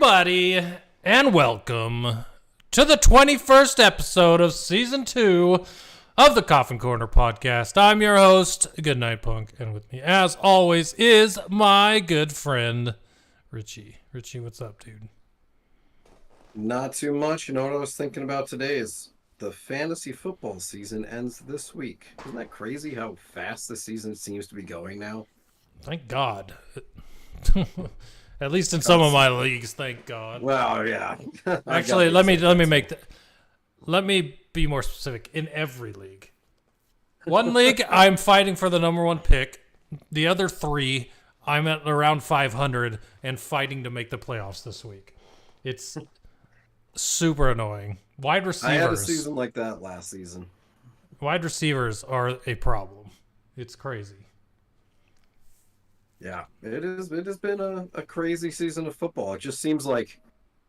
everybody, and welcome to the 21st episode of Season 2 of the Coffin Corner Podcast. I'm your host, GoodNightPunk, and with me, as always, is my good friend, Richie. Richie, what's up, dude? Not too much. You know what I was thinking about today is the fantasy football season ends this week. Isn't that crazy how fast the season seems to be going now? Thank God. At least in some of my leagues, thank God. Well, yeah. Actually, let me be more specific. In every league. One league, I'm fighting for the number one pick. The other three, I'm at around 500 and fighting to make the playoffs this week. It's super annoying. Wide receivers. I had a season like that last season. Wide receivers are a problem. It's crazy. Yeah, it has been a crazy season of football. It just seems like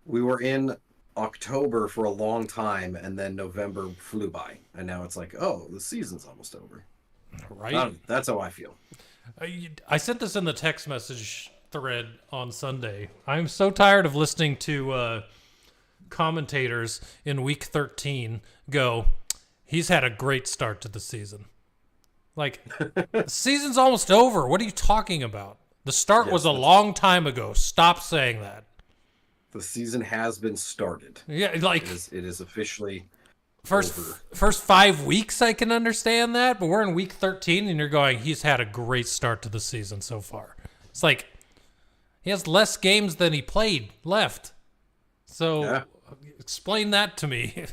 we were in October for a long time, and then November flew by. And now it's like, oh, the season's almost over. Right? That's how I feel. I sent this in the text message thread on Sunday. I'm so tired of listening to commentators in week 13 go, he's had a great start to the season. Like, the season's almost over. What are you talking about? The start was a long time ago. Stop saying that. The season has been started. Yeah, like it is officially first over. First 5 weeks I can understand that, but we're in week 13 and you're going, he's had a great start to the season so far. It's like he has less games than he played left. So explain that to me.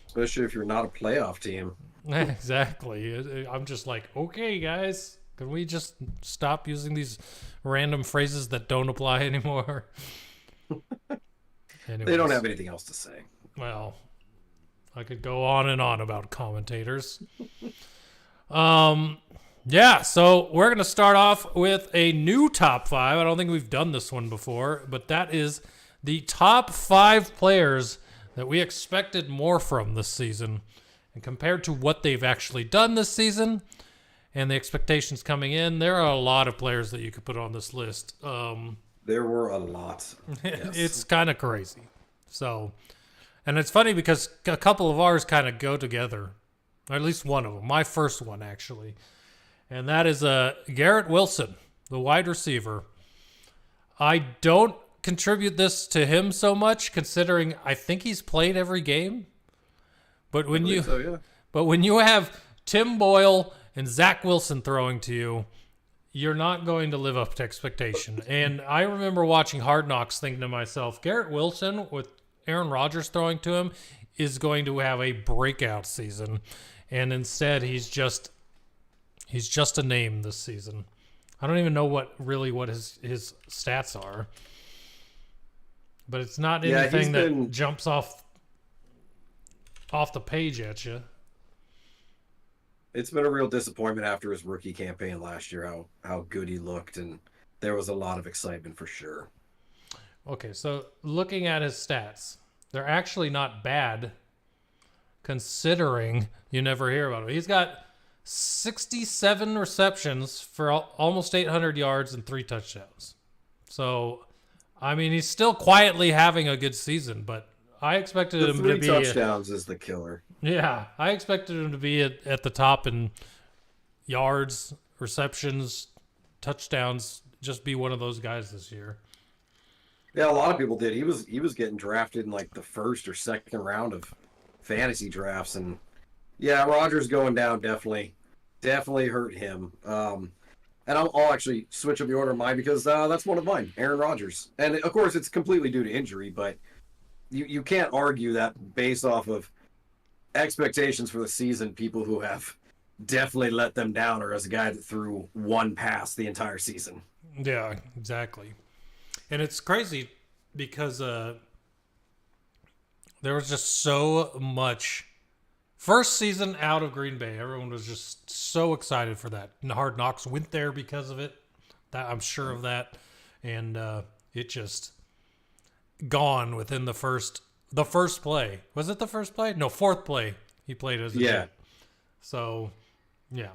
Especially if you're not a playoff team. Exactly. I'm just like, okay, guys, can we just stop using these random phrases that don't apply anymore? They don't have anything else to say. Well, I could go on and on about commentators. Yeah, so we're going to start off with a new top 5. I don't think we've done this one before, but that is the top 5 players that we expected more from this season. And compared to what they've actually done this season and the expectations coming in, there are a lot of players that you could put on this list. There were a lot. Yes. It's kind of crazy. So, and it's funny because a couple of ours kind of go together, or at least one of them. My first one, actually. And that is Garrett Wilson, the wide receiver. I don't contribute this to him so much, considering I think he's played every game. But when you have Tim Boyle and Zach Wilson throwing to you, you're not going to live up to expectation. And I remember watching Hard Knocks thinking to myself, Garrett Wilson with Aaron Rodgers throwing to him is going to have a breakout season. And instead he's just a name this season. I don't even know what his stats are. But it's not anything that jumps off the page at you. It's been a real disappointment after his rookie campaign last year, how good he looked, and there was a lot of excitement for sure. Okay, so looking at his stats, they're actually not bad considering you never hear about him. He's got 67 receptions for almost 800 yards and 3 touchdowns. So, I mean, he's still quietly having a good season, but I expected him to be... 3 touchdowns is the killer. Yeah, I expected him to be at the top in yards, receptions, touchdowns, just be one of those guys this year. Yeah, a lot of people did. He was getting drafted in like the first or second round of fantasy drafts, and yeah, Rodgers going down definitely hurt him. And I'll actually switch up the order of mine because that's one of mine, Aaron Rodgers. And of course, it's completely due to injury, but you can't argue that based off of expectations for the season. People who have definitely let them down are as a guy that threw one pass the entire season. Yeah, exactly. And it's crazy because there was just so much. First season out of Green Bay, everyone was just so excited for that. And Hard Knocks went there because of it. That I'm sure of that. And it just gone within the first play. Was it the first play? No, fourth play. He played as a kid. So, yeah.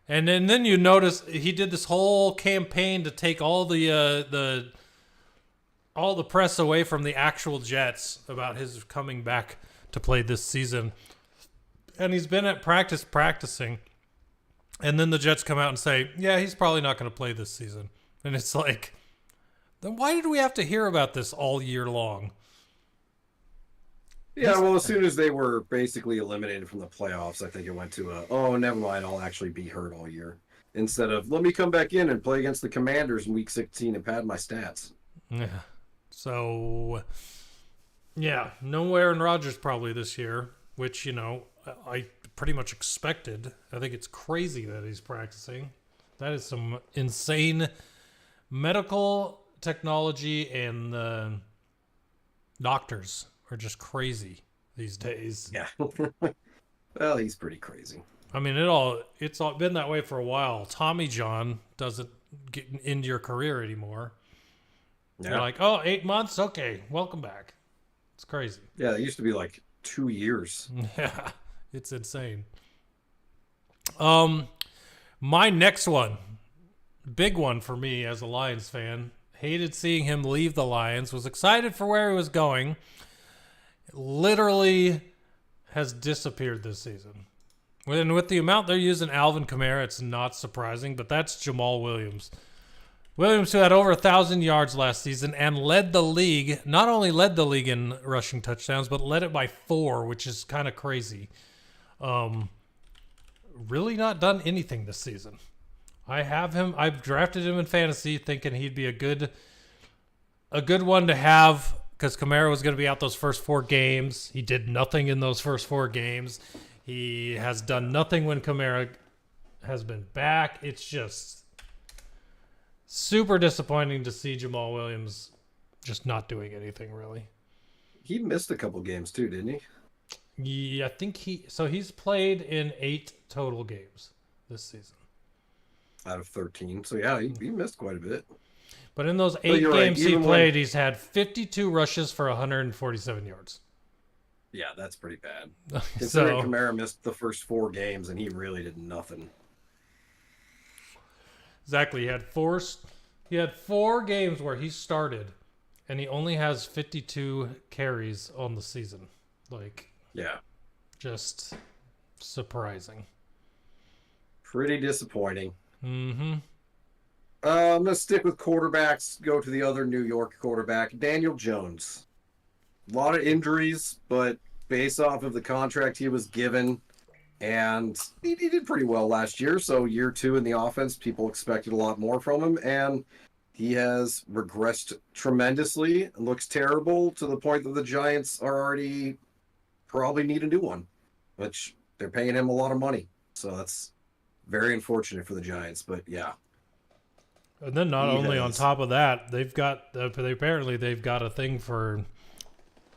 And then you notice he did this whole campaign to take all the all the press away from the actual Jets about his coming back to play this season. And he's been at practicing. And then the Jets come out and say, yeah, he's probably not going to play this season. And it's like, then why did we have to hear about this all year long? Yeah, well, as soon as they were basically eliminated from the playoffs, I think it went to oh, never mind, I'll actually be hurt all year. Instead of, let me come back in and play against the Commanders in Week 16 and pad my stats. Yeah. So, yeah, no Aaron Rodgers probably this year, which, I pretty much expected. I think it's crazy that he's practicing. That is some insane medical technology, and doctors are just crazy these days. Yeah. Well, he's pretty crazy. I mean, it's all been that way for a while. Tommy John doesn't get into your career anymore. Yeah. You're like, oh, 8 months? Okay, welcome back. It's crazy. Yeah, it used to be like 2 years. Yeah, it's insane. My next one, big one for me as a Lions fan. Hated seeing him leave the Lions. Was excited for where he was going. Literally has disappeared this season. And with the amount they're using Alvin Kamara, it's not surprising, but that's Jamal Williams. Williams, who had over 1,000 yards last season and led the league, not only led the league in rushing touchdowns, but led it by 4, which is kind of crazy. Really not done anything this season. I've drafted him in fantasy thinking he'd be a good one to have because Kamara was going to be out those first 4 games. He did nothing in those first 4 games. He has done nothing when Kamara has been back. It's just super disappointing to see Jamal Williams just not doing anything, really. He missed a couple games too, didn't he? Yeah, I think he's played in 8 total games this season. Out of 13. So, yeah, he missed quite a bit. But in those 8 games he played, he's had 52 rushes for 147 yards. Yeah, that's pretty bad. Considering Kamara missed the first 4 games, and he really did nothing. Exactly. He had 4 games where he started, and he only has 52 carries on the season. Yeah. Just surprising. Pretty disappointing. Mm-hmm. I'm going to stick with quarterbacks, go to the other New York quarterback, Daniel Jones. A lot of injuries, but based off of the contract he was given, and he did pretty well last year. So year 2 in the offense, people expected a lot more from him, and he has regressed tremendously and looks terrible to the point that the Giants are already probably need a new one, which they're paying him a lot of money. So that's very unfortunate for the Giants, but yeah. And then not only on top of that, they've got a thing for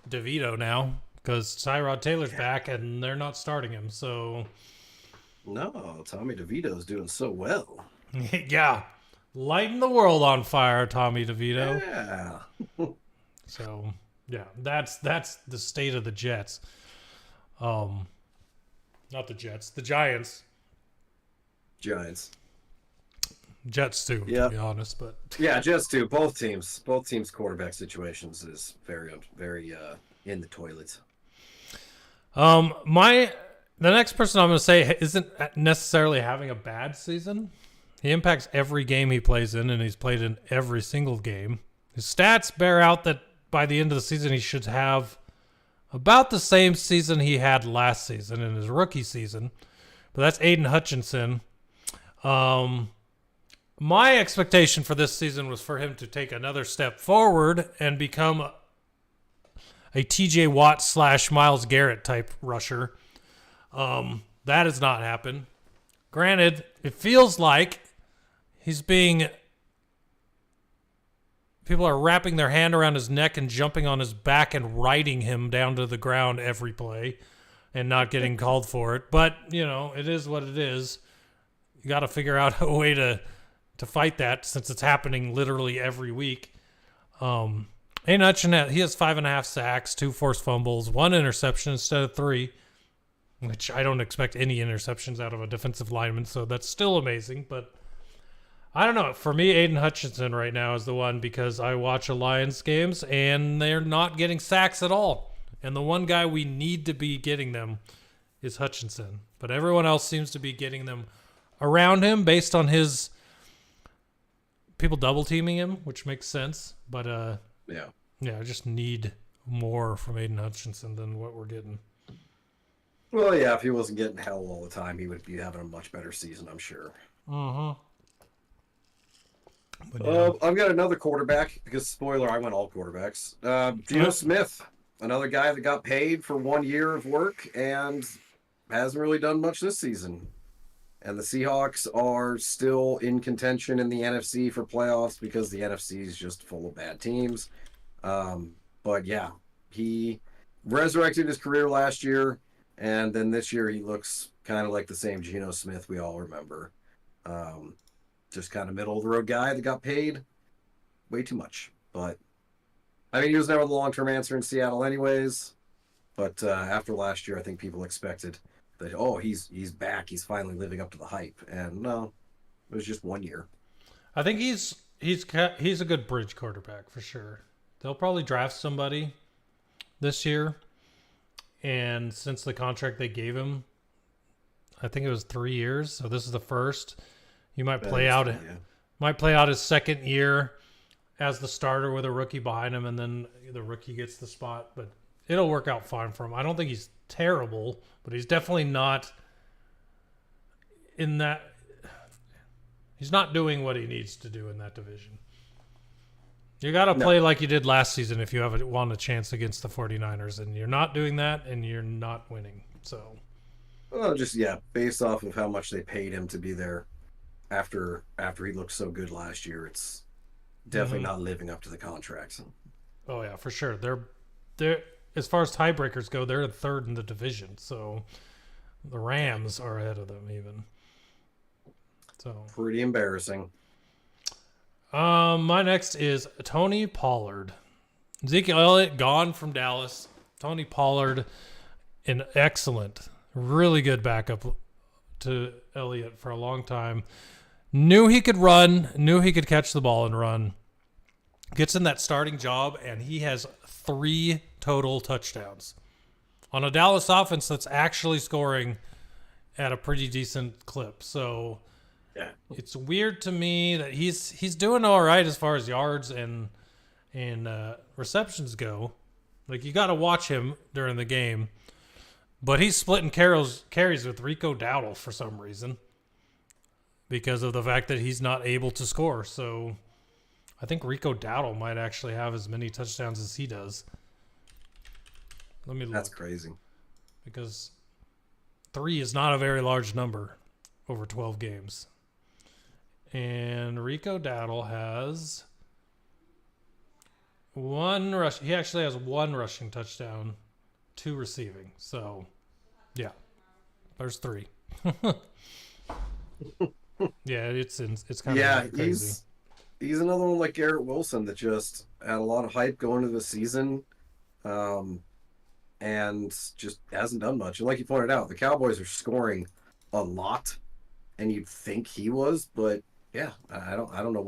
DeVito now because Tyrod Taylor's back and they're not starting him. So no, Tommy DeVito's doing so well. Yeah, lighting the world on fire, Tommy DeVito. Yeah. So yeah, that's the state of the Jets. Not the Jets, the Giants. Jets too, to be honest, but yeah, Jets too. Both teams' quarterback situations is very in the toilet. The next person I'm going to say isn't necessarily having a bad season. He impacts every game he plays in, and he's played in every single game. His stats bear out that by the end of the season, he should have about the same season he had last season in his rookie season. But that's Aiden Hutchinson. My expectation for this season was for him to take another step forward and become a TJ Watt / Myles Garrett type rusher. That has not happened. Granted, it feels like people are wrapping their hand around his neck and jumping on his back and riding him down to the ground every play and not getting called for it. But, it is what it is. You got to figure out a way to fight that since it's happening literally every week. Aiden Hutchinson, he has 5.5 sacks, 2 forced fumbles, 1 interception instead of 3, which I don't expect any interceptions out of a defensive lineman, so that's still amazing. But I don't know. For me, Aiden Hutchinson right now is the one because I watch Lions games and they're not getting sacks at all. And the one guy we need to be getting them is Hutchinson. But everyone else seems to be getting them around him based on his people double teaming him, which makes sense. But Yeah. I just need more from Aiden Hutchinson than what we're getting. Well, yeah, if he wasn't getting hell all the time, he would be having a much better season, I'm sure. Mm-hmm. But I've got another quarterback because, spoiler, I went all quarterbacks. Geno Smith, another guy that got paid for 1 year of work and hasn't really done much this season. And the Seahawks are still in contention in the NFC for playoffs because the NFC is just full of bad teams. But yeah, he resurrected his career last year, and then this year he looks kind of like the same Geno Smith we all remember. Just kind of middle of the road guy that got paid way too much. But I mean, he was never the long-term answer in Seattle anyways. But after last year, I think people expected that, oh, he's back. He's finally living up to the hype. And no, it was just 1 year. I think he's a good bridge quarterback for sure. They'll probably draft somebody this year. And since the contract they gave him, I think it was 3 years. So this is the first. You might play out his second year as the starter with a rookie behind him, and then the rookie gets the spot. But it'll work out fine for him. I don't think he's terrible, but he's definitely not in that. He's not doing what he needs to do in that division. You got to play like you did last season if you want a chance against the 49ers, and you're not doing that, and you're not winning. So, well, just based off of how much they paid him to be there. After he looked so good last year, it's definitely not living up to the contract. Oh yeah, for sure. They're as far as tiebreakers go, they're third in the division. So the Rams are ahead of them even. So pretty embarrassing. My next is Tony Pollard. Ezekiel Elliott gone from Dallas. Tony Pollard, an excellent, really good backup to Elliott for a long time. Knew he could run, knew he could catch the ball and run. Gets in that starting job, and he has 3 total touchdowns on a Dallas offense that's actually scoring at a pretty decent clip. So it's weird to me that he's doing all right as far as yards and receptions go. Like, you got to watch him during the game. But he's splitting carries with Rico Dowdle for some reason because of the fact that he's not able to score. So I think Rico Dowdle might actually have as many touchdowns as he does. Let me look. That's crazy. Because 3 is not a very large number over 12 games. And Rico Dowdle has 1 rush. He actually has 1 rushing touchdown, 2 receiving. So, yeah, there's 3. Yeah, it's kind of crazy. He's another one like Garrett Wilson that just had a lot of hype going into the season, and just hasn't done much. And like you pointed out, the Cowboys are scoring a lot, and you'd think he was, but yeah, I don't know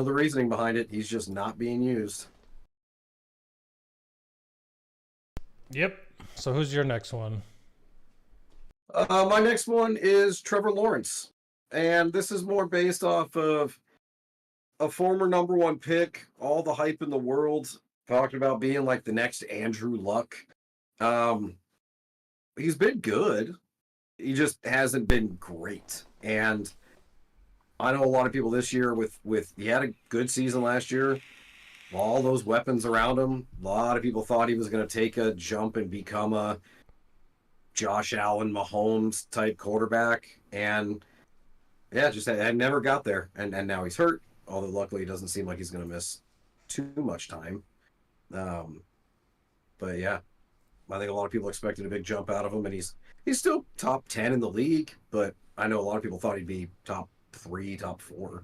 the reasoning behind it. He's just not being used. Yep. So who's your next one? My next one is Trevor Lawrence. And this is more based off of a former number 1 pick, all the hype in the world, talking about being like the next Andrew Luck. He's been good. He just hasn't been great. And I know a lot of people this year he had a good season last year. All those weapons around him. A lot of people thought he was going to take a jump and become a Josh Allen, Mahomes type quarterback. And yeah, just I never got there. And now he's hurt. Although luckily it doesn't seem like he's going to miss too much time. But yeah, I think a lot of people expected a big jump out of him. And he's still top 10 in the league. But I know a lot of people thought he'd be top 3, top 4.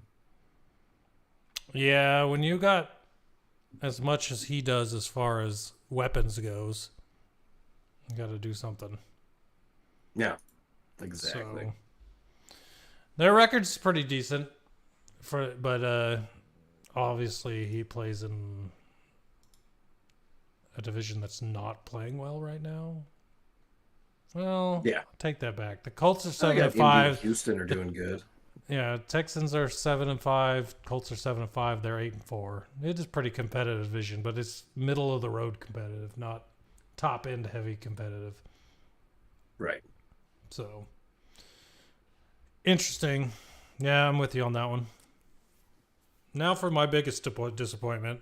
Yeah, when you got as much as he does as far as weapons goes, you got to do something. Yeah, exactly. Their record's pretty decent, but obviously he plays in a division that's not playing well right now. Well, Yeah. take that back. The Colts are I got 7-5. Indy, Houston are doing good. Yeah, Texans are 7-5. Colts are 7-5. They're 8-4. It is pretty competitive division, but it's middle of the road competitive, not top end heavy competitive. Right. So interesting. Yeah, I'm with you on that one. Now for my biggest disappointment,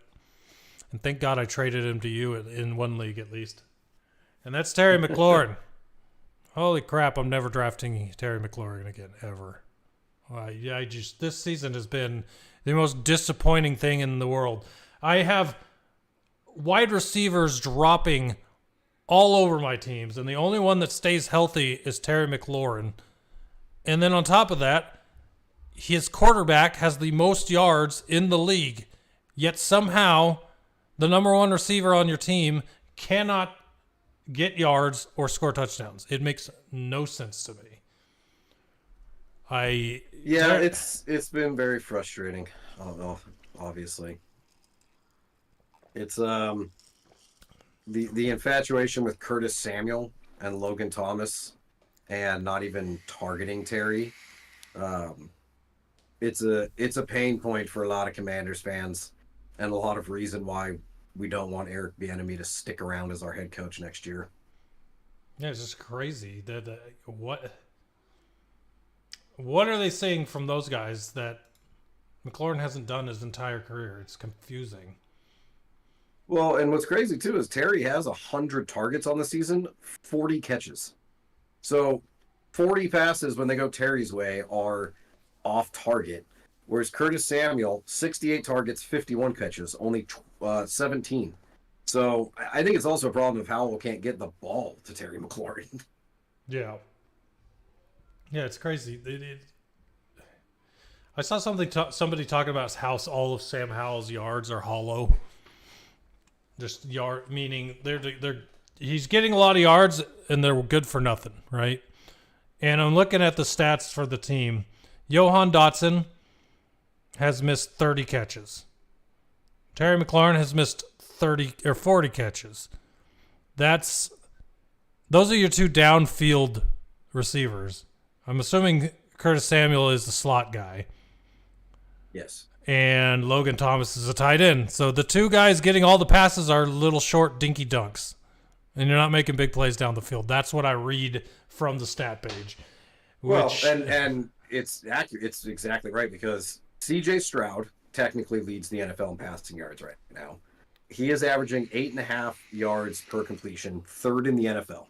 and thank God I traded him to you in one league at least, and that's Terry McLaurin. Holy crap! I'm never drafting Terry McLaurin again ever. This season has been the most disappointing thing in the world. I have wide receivers dropping all over my teams, and the only one that stays healthy is Terry McLaurin. And then on top of that, his quarterback has the most yards in the league, yet somehow the number one receiver on your team cannot get yards or score touchdowns. It makes no sense to me. It's been very frustrating. Obviously, it's the infatuation with Curtis Samuel and Logan Thomas, and not even targeting Terry. It's a pain point for a lot of Commanders fans, and a lot of reason why we don't want Eric Bieniemy to stick around as our head coach next year. Yeah, it's just crazy. What are they saying from those guys that McLaurin hasn't done his entire career? It's confusing. Well, and what's crazy too is Terry has 100 targets on the season, 40 catches. So 40 passes when they go Terry's way are off target, whereas Curtis Samuel, 68 targets, 51 catches, only 17. So I think it's also a problem if Howell can't get the ball to Terry McLaurin. Yeah. Yeah, it's crazy. I saw somebody talking about how all of Sam Howell's yards are hollow. Just yard, meaning he's getting a lot of yards and they're good for nothing, right? And I'm looking at the stats for the team. Johan Dotson has missed 30 catches. Terry McLaurin has missed 30 or 40 catches. Those are your two downfield receivers. I'm assuming Curtis Samuel is the slot guy. Yes. And Logan Thomas is a tight end. So the two guys getting all the passes are little short dinky dunks. And you're not making big plays down the field. That's what I read from the stat page. And it's accurate. It's exactly right, because C.J. Stroud technically leads the NFL in passing yards right now. He is averaging 8.5 yards per completion, third in the NFL.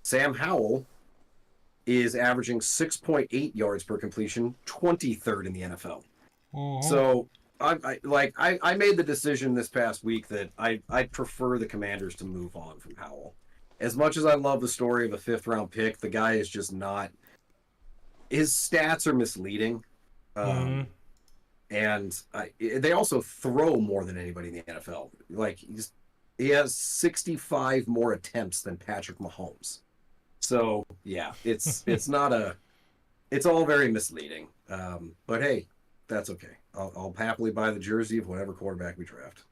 Sam Howell is averaging 6.8 yards per completion, 23rd in the NFL. Uh-huh. So I made the decision this past week that I'd prefer the Commanders to move on from Howell. As much as I love the story of a 5th round pick, the guy is just not. His stats are misleading. And they also throw more than anybody in the NFL. Like he has 65 more attempts than Patrick Mahomes. So yeah, it's all very misleading. But hey, that's okay. I'll happily buy the jersey of whatever quarterback we draft.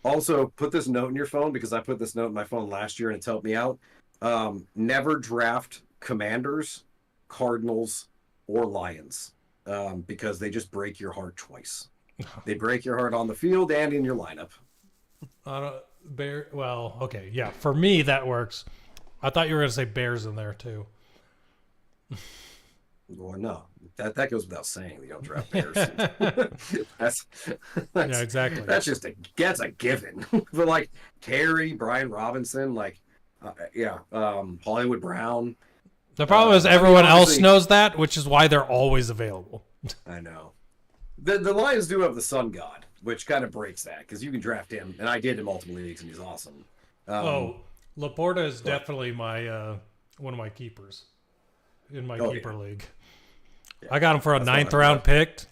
Also, put this note in your phone, because I put this note in my phone last year and it's helped me out. Never draft Commanders, Cardinals, or Lions. Because they just break your heart twice. They break your heart on the field and in your lineup. Well, okay, yeah. For me, that works. I thought you were going to say Bears in there too. Well, no, that goes without saying. You don't draft Bears. that's yeah, exactly. That's a given. But like Terry, Brian Robinson, Hollywood Brown. The problem is everyone else knows that, which is why they're always available. I know. The Lions do have the Sun God, which kind of breaks that, because you can draft him, and I did in multiple leagues, and he's awesome. Laporta is definitely my one of my keepers in my keeper league. Yeah, I got him for a 9th round pick.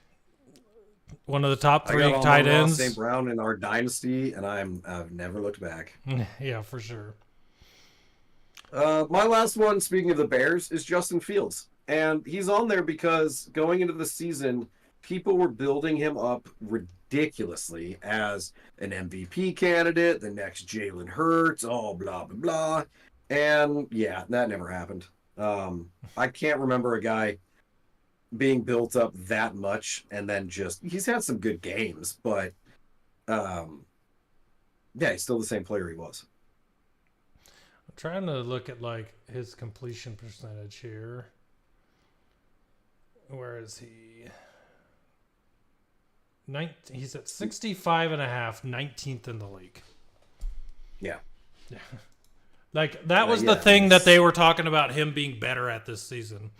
One of the top 3 tight ends. St. Brown in our dynasty, and I've never looked back. Yeah, for sure. My last one, speaking of the Bears, is Justin Fields. And he's on there because going into the season, people were building him up ridiculously as an MVP candidate, the next Jalen Hurts, blah, blah, blah. And yeah, that never happened. I can't remember a guy being built up that much and then he's had some good games, but yeah, he's still the same player he was. I'm trying to look at like his completion percentage here. Where is he? He's at 65.5, 19th in the league. Yeah. Like, that was the thing that they were talking about him being better at this season.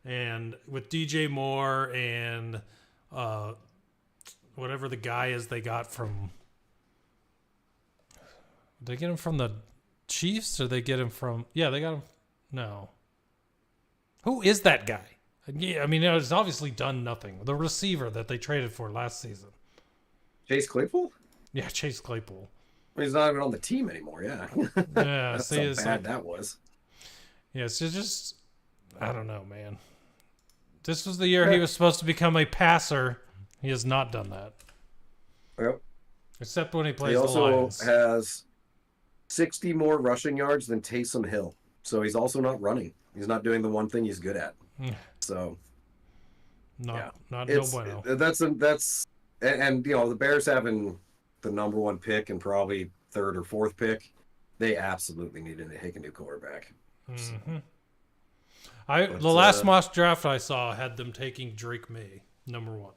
And with DJ Moore and whatever the guy is they got from... Did they get him from the Chiefs or they get him from... Yeah, they got him... No. Who is that guy? Yeah, I mean, it's obviously done nothing. The receiver that they traded for last season. Chase Claypool? Yeah, Chase Claypool. Well, he's not even on the team anymore, yeah. Yeah, That's how bad that was. Yeah, so just... I don't know, man. This was the year he was supposed to become a passer. He has not done that. Yep. Except when he plays the Lions. He also has 60 more rushing yards than Taysom Hill. So he's also not running. He's not doing the one thing he's good at. So, not no bueno. That's and you know, the Bears having the number one pick and probably third or fourth pick, they absolutely needed to take a new quarterback. Mm-hmm. The last mock draft I saw had them taking Drake May, number 1.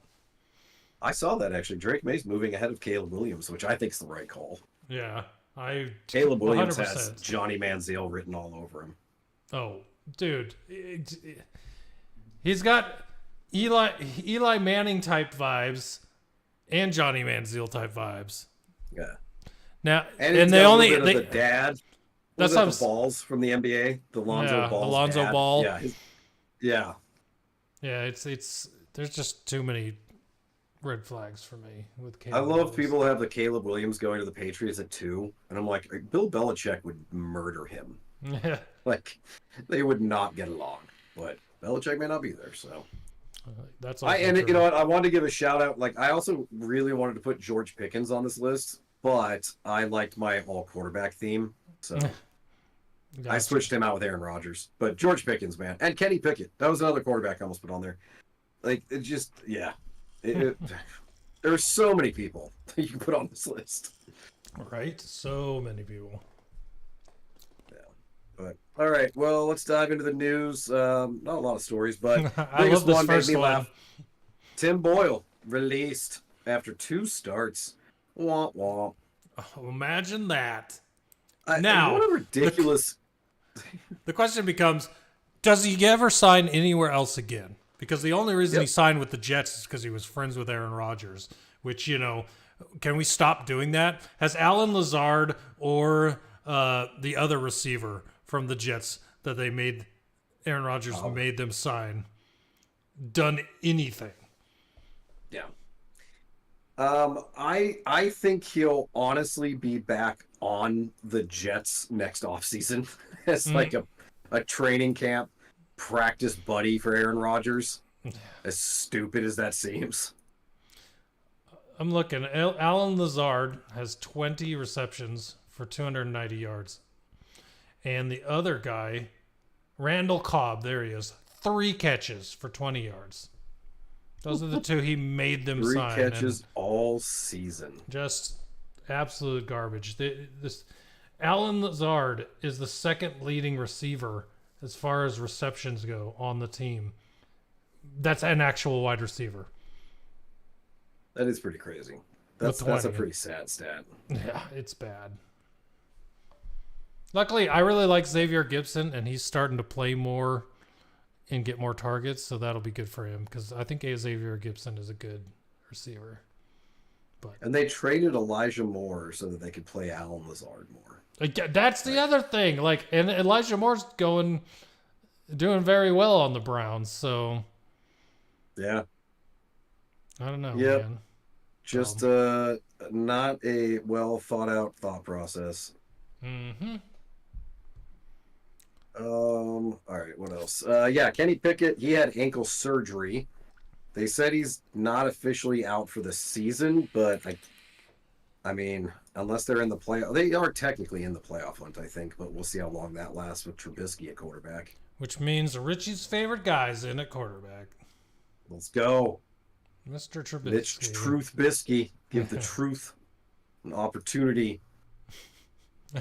I saw that actually. Drake May's moving ahead of Caleb Williams, which I think is the right call. Yeah, Caleb Williams 100%. has Johnny Manziel written all over him. Oh, dude. He's got Eli Manning type vibes and Johnny Manziel type vibes. Yeah. Now, and they only the dad. That's the balls from the NBA. The Lonzo Ball. The Lonzo Ball. Yeah. Yeah. It's there's just too many red flags for me with Caleb. I love people who have the Caleb Williams going to the Patriots at 2, and I'm like, Bill Belichick would murder him. Yeah. Like, they would not get along, but Belichick may not be there, so. That's true. You know what? I wanted to give a shout out. Like, I also really wanted to put George Pickens on this list, but I liked my all quarterback theme, so I switched him out with Aaron Rodgers. But George Pickens, man, and Kenny Pickett, that was another quarterback I almost put on there. Like, it just, yeah, there's so many people that you can put on this list. Right, so many people. But all right, well, let's dive into the news. Not a lot of stories, but I love this first one. Laugh. Tim Boyle released after 2 starts. Wah wah. Oh, imagine that. Now, what a ridiculous. The question becomes: does he ever sign anywhere else again? Because the only reason he signed with the Jets is because he was friends with Aaron Rodgers. Which, you know, can we stop doing that? Has Alan Lazard or the other receiver from the Jets that they made Aaron Rodgers made them sign done anything? Yeah. I think he'll honestly be back on the Jets next offseason as like a training camp practice buddy for Aaron Rodgers. As stupid as that seems. I'm looking. Alan Lazard has 20 receptions for 290 yards. And the other guy, Randall Cobb, there he is, 3 catches for 20 yards. Those are the 2 he made them 3 sign. 3 catches all season. Just absolute garbage. Alan Lazard is the second leading receiver as far as receptions go on the team. That's an actual wide receiver. That is pretty crazy. That's a pretty sad stat. Yeah, it's bad. Luckily, I really like Xavier Gibson, and he's starting to play more and get more targets, so that'll be good for him because I think Xavier Gibson is a good receiver. And they traded Elijah Moore so that they could play Alan Lazard more. That's the other thing. Like, and Elijah Moore's doing very well on the Browns, so yeah. I don't know, yep. man. Just not a well thought out thought process. Mm-hmm. All right, what else? Yeah, Kenny Pickett, he had ankle surgery. They said he's not officially out for the season, but I mean, unless they're in the playoff, they are technically in the playoff hunt, I think, but we'll see how long that lasts with Trubisky at quarterback. Which means Richie's favorite guy's in at quarterback. Let's go. Mr. Trubisky. Mitch Truth Bisky. Give the truth an opportunity.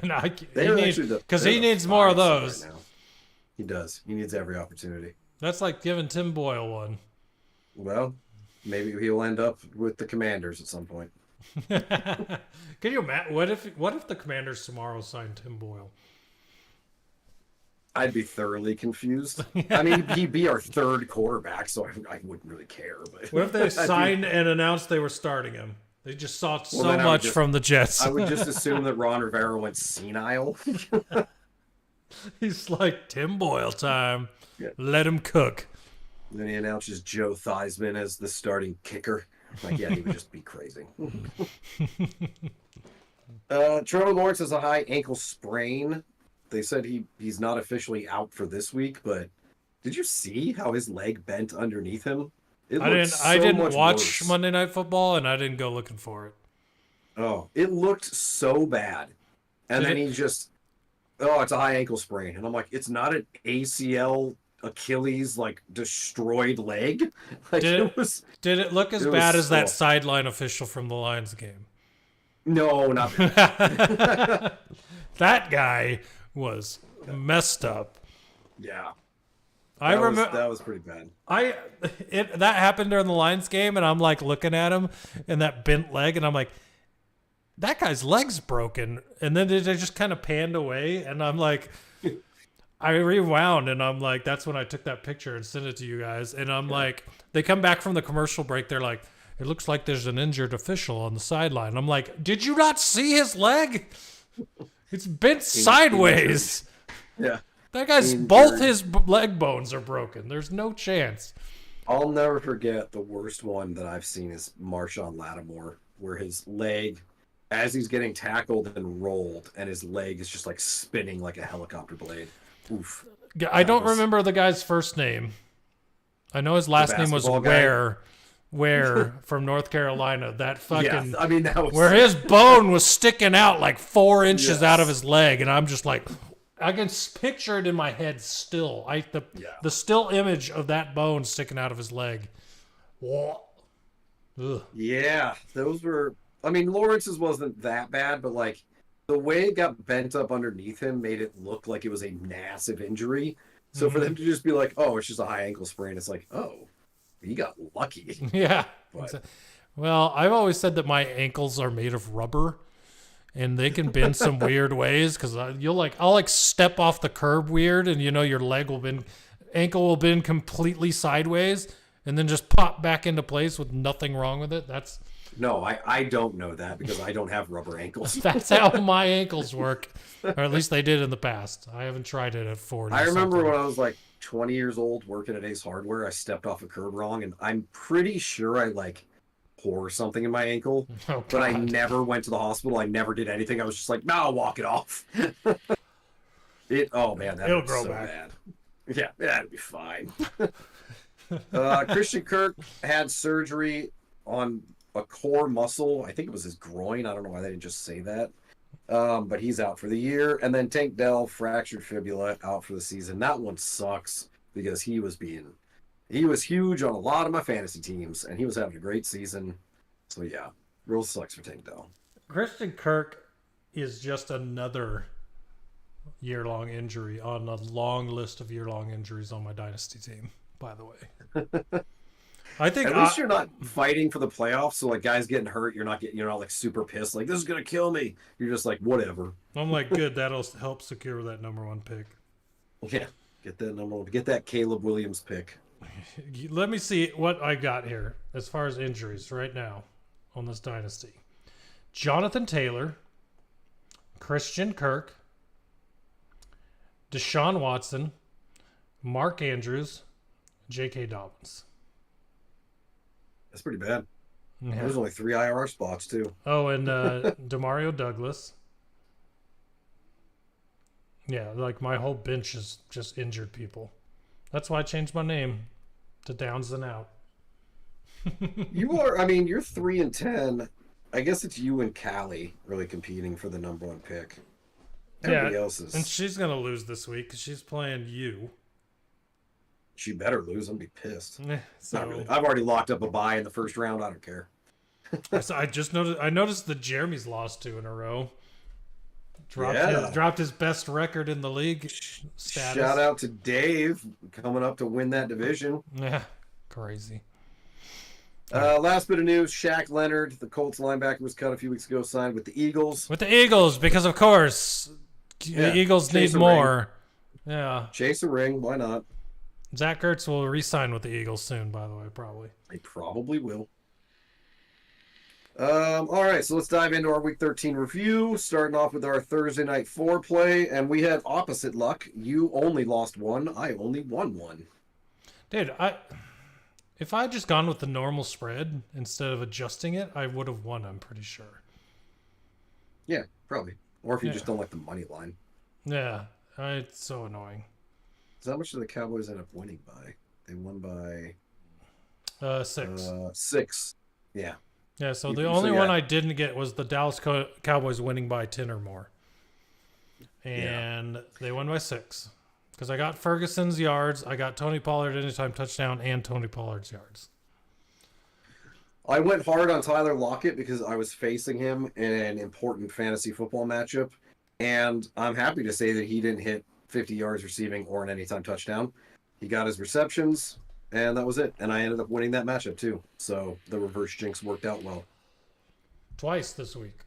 And he needs more of those. Right now. He does. He needs every opportunity. That's like giving Tim Boyle one. Well, maybe he'll end up with the Commanders at some point. Can you imagine? What if the Commanders tomorrow signed Tim Boyle? I'd be thoroughly confused. I mean, he'd be our third quarterback, so I wouldn't really care. But what if they signed and announced they were starting him? They just saw so much from the Jets. I would just assume that Ron Rivera went senile. He's like, Tim Boyle time. Yeah. Let him cook. And then he announces Joe Theismann as the starting kicker. Like, yeah, he would just be crazy. Trevor Lawrence has a high ankle sprain. They said he's not officially out for this week, but did you see how his leg bent underneath him? I didn't watch Monday Night Football, and I didn't go looking for it. Oh, it looked so bad. And then he just, it's a high ankle sprain. And I'm like, it's not an ACL, Achilles, like, destroyed leg? Like, did it look as bad as that sideline official from the Lions game? No, not that. That guy was messed up. Yeah. I remember that was pretty bad. That happened during the Lions game, and I'm like looking at him and that bent leg, and I'm like, that guy's leg's broken. And then they just kind of panned away, and I'm like, I rewound, and I'm like, that's when I took that picture and sent it to you guys. And I'm like, they come back from the commercial break, they're like, it looks like there's an injured official on the sideline. I'm like, did you not see his leg? It's bent sideways. Yeah. That guy's both his leg bones are broken. There's no chance. I'll never forget the worst one that I've seen is Marshawn Lattimore, where his leg, as he's getting tackled and rolled, and his leg is just like spinning like a helicopter blade. Oof. I don't remember the guy's first name. I know his last name was Ware from North Carolina. That fucking that was where his bone was sticking out like 4 inches out of his leg, and I'm just like, I can picture it in my head still. The still image of that bone sticking out of his leg. Ugh. Yeah, those were. I mean, Lawrence's wasn't that bad, but like the way it got bent up underneath him made it look like it was a massive injury. So for them to just be like, "Oh, it's just a high ankle sprain," it's like, "Oh, he got lucky." Yeah. Well, I've always said that my ankles are made of rubber. And they can bend some weird ways because I'll step off the curb weird, and your ankle will bend completely sideways, and then just pop back into place with nothing wrong with it. No, I don't know that because I don't have rubber ankles. That's how my ankles work, or at least they did in the past. I haven't tried it at 40. I remember when I was like 20 years old working at Ace Hardware, I stepped off a curb wrong, and I'm pretty sure I tore something in my ankle, but I never went to the hospital. I never did anything. I was just like, no, I'll walk it off. It'll grow back. Bad. Yeah, that'd be fine. Christian Kirk had surgery on a core muscle. I think it was his groin. I don't know why they didn't just say that. But he's out for the year. And then Tank Dell, fractured fibula, out for the season. That one sucks because he was huge on a lot of my fantasy teams, and he was having a great season. So, yeah, real sucks for Tank Dell. Christian Kirk is just another year-long injury on a long list of year-long injuries on my dynasty team, by the way. I think at least you're not fighting for the playoffs, so, guys getting hurt, you're not super pissed, like, this is going to kill me. You're just like, whatever. I'm like, good, that'll help secure that number 1 pick. Yeah, get that Caleb Williams pick. Let me see what I got here as far as injuries right now on this dynasty. Jonathan Taylor, Christian Kirk, Deshaun Watson, Mark Andrews, J.K. Dobbins. That's pretty bad. Yeah. There's only 3 IR spots, too. Oh, and Demario Douglas. Yeah, like my whole bench is just injured people. That's why I changed my name to Downs and Out. You are, I mean, you're 3-10. I guess it's you and Callie really competing for the number one pick. Everybody Yeah, else is. and she's gonna lose this week because she's playing you. She better lose. I'm gonna be pissed. So Not really. I've already locked up a bye in the first round. I don't care. so I just noticed. I noticed that Jeremy's lost 2 in a row. Dropped his best record in the league status. Shout out to Dave coming up to win that division. Yeah, crazy. Last bit of news: Shaq Leonard, the Colts linebacker, was cut a few weeks ago. Signed with the Eagles. With the Eagles, because of course, the Eagles need more. Yeah. Chase a ring. Why not? Zach Ertz will re-sign with the Eagles soon, by the way, probably. They probably will. All right, so let's dive into our Week 13 review, starting off with our Thursday Night foreplay, and we had opposite luck. You only lost 1. I only won 1. Dude, if I had just gone with the normal spread instead of adjusting it, I would have won, I'm pretty sure. Yeah, probably. Or if you just don't like the money line. Yeah, it's so annoying. So how much did the Cowboys end up winning by? They won by 6. 6. Yeah. Yeah, so the only one I didn't get was the Dallas Cowboys winning by 10 or more. And they won by 6. Because I got Ferguson's yards, I got Tony Pollard anytime touchdown, and Tony Pollard's yards. I went hard on Tyler Lockett because I was facing him in an important fantasy football matchup. And I'm happy to say that he didn't hit 50 yards receiving or an anytime touchdown. He got his receptions. And that was it. And I ended up winning that matchup, too. So the reverse jinx worked out well. Twice this week.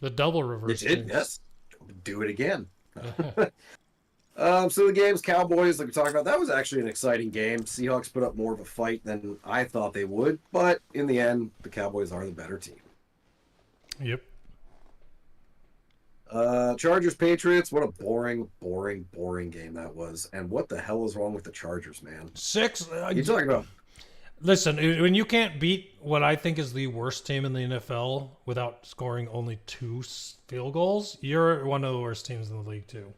The double reverse jinx. It did, yes. Do it again. So the games, Cowboys, like we talked about, that was actually an exciting game. Seahawks put up more of a fight than I thought they would. But in the end, the Cowboys are the better team. Yep. Chargers, Patriots, what a boring game that was. And what the hell is wrong with the Chargers, man? 6. You're talking about... Listen, when you can't beat what I think is the worst team in the NFL without scoring only 2 field goals, you're one of the worst teams in the league, too.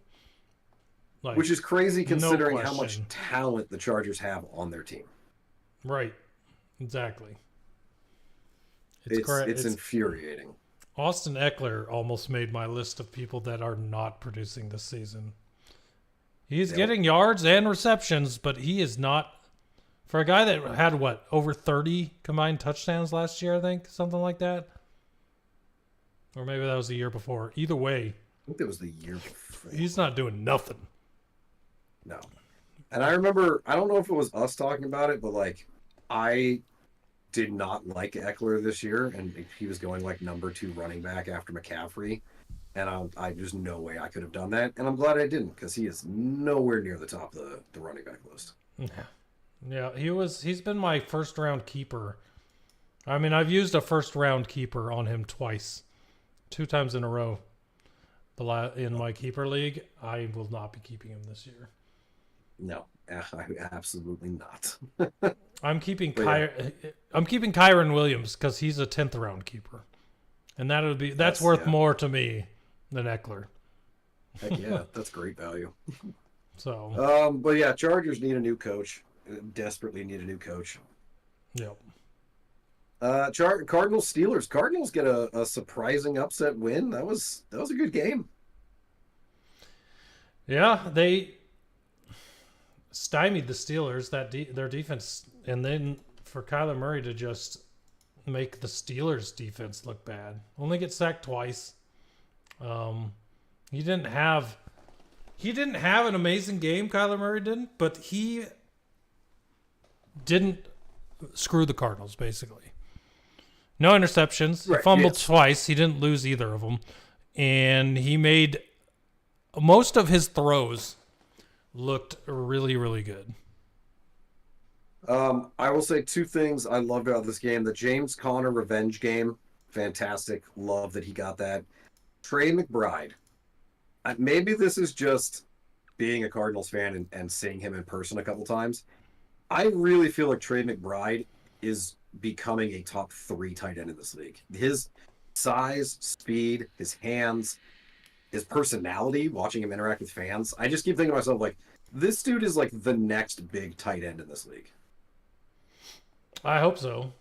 Like, which is crazy considering how much talent the Chargers have on their team. Right. Exactly. It's infuriating. Austin Eckler almost made my list of people that are not producing this season. He's getting yards and receptions, but he is not. For a guy that had, over 30 combined touchdowns last year, I think, something like that. Or maybe that was the year before. Either way. I think that was the year before. He's not doing nothing. No. And I remember, I don't know if it was us talking about it, but, I did not like Eckler this year, and he was going number 2 running back after McCaffrey, and I just no way I could have done that, and I'm glad I didn't, because he is nowhere near the top of the running back list. Yeah, he's been my first round keeper. I mean, I've used a first round keeper on him twice, 2 times in a row. In my keeper league, I will not be keeping him this year. No, absolutely not. I'm keeping Kyron Williams because he's a 10th round keeper, and that's worth more to me than Eckler. Heck yeah, that's great value. So, but yeah, Chargers need a new coach. Desperately need a new coach. Yep. Cardinals Steelers. Cardinals get a surprising upset win. That was a good game. Yeah, they stymied the Steelers. Their defense, and then for Kyler Murray to just make the Steelers defense look bad. Only get sacked twice. He didn't have an amazing game. Kyler Murray didn't, but he didn't screw the Cardinals basically. No interceptions. Right, he fumbled twice. He didn't lose either of them, and he made most of his throws looked really, really good. I will say 2 things I loved about this game. The James Conner revenge game, fantastic. Love that he got that. Trey McBride. Maybe this is just being a Cardinals fan and seeing him in person a couple times. I really feel like Trey McBride is becoming a top 3 tight end in this league. His size, speed, his hands, his personality, watching him interact with fans, I just keep thinking to myself, like, this dude is like the next big tight end in this league. I hope so.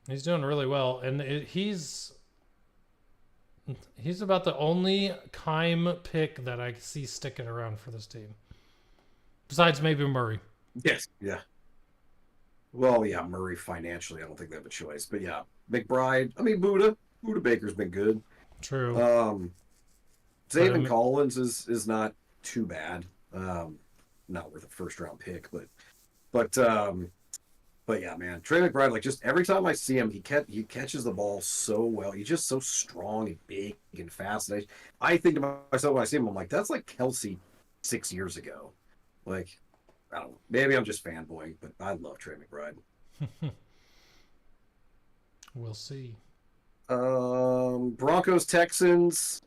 He's doing really well, and he's about the only Keim pick that I see sticking around for this team. Besides maybe Murray. Yes. Yeah. Well, yeah, Murray financially, I don't think they have a choice. But yeah, McBride, I mean, Buda Baker's been good. True. Zaven Collins is not too bad. Not worth a first-round pick, but yeah, man, Trey McBride, like, just every time I see him, he catches the ball so well. He's just so strong and big and fast. And I think to myself when I see him, I'm like, that's like Kelsey 6 years ago. Like, I don't know. Maybe I'm just fanboying, but I love Trey McBride. We'll see. Broncos, Texans.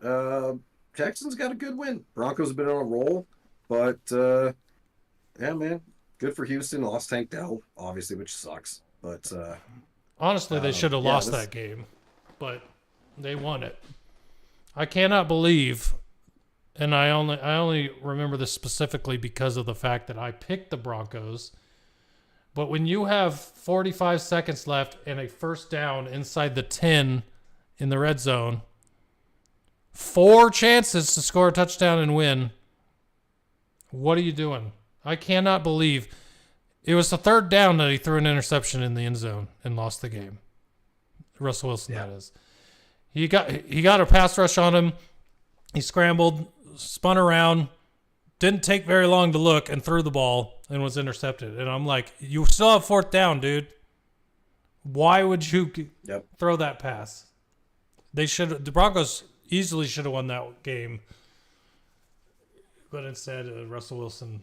Texans got a good win. Broncos have been on a roll, but yeah, man, good for Houston. Lost Tank Dell, obviously, which sucks. But honestly, they should have lost that game, but they won it. I cannot believe, and I only remember this specifically because of the fact that I picked the Broncos. But when you have 45 seconds left and a first down inside the 10 in the red zone, 4 chances to score a touchdown and win, what are you doing? I cannot believe it was the third down that he threw an interception in the end zone and lost the game. Russell Wilson, that is. He got a pass rush on him. He scrambled, spun around, didn't take very long to look, and threw the ball and was intercepted. And I'm like, you still have 4th down, dude. Why would you throw that pass? The Broncos easily should have won that game. But instead, Russell Wilson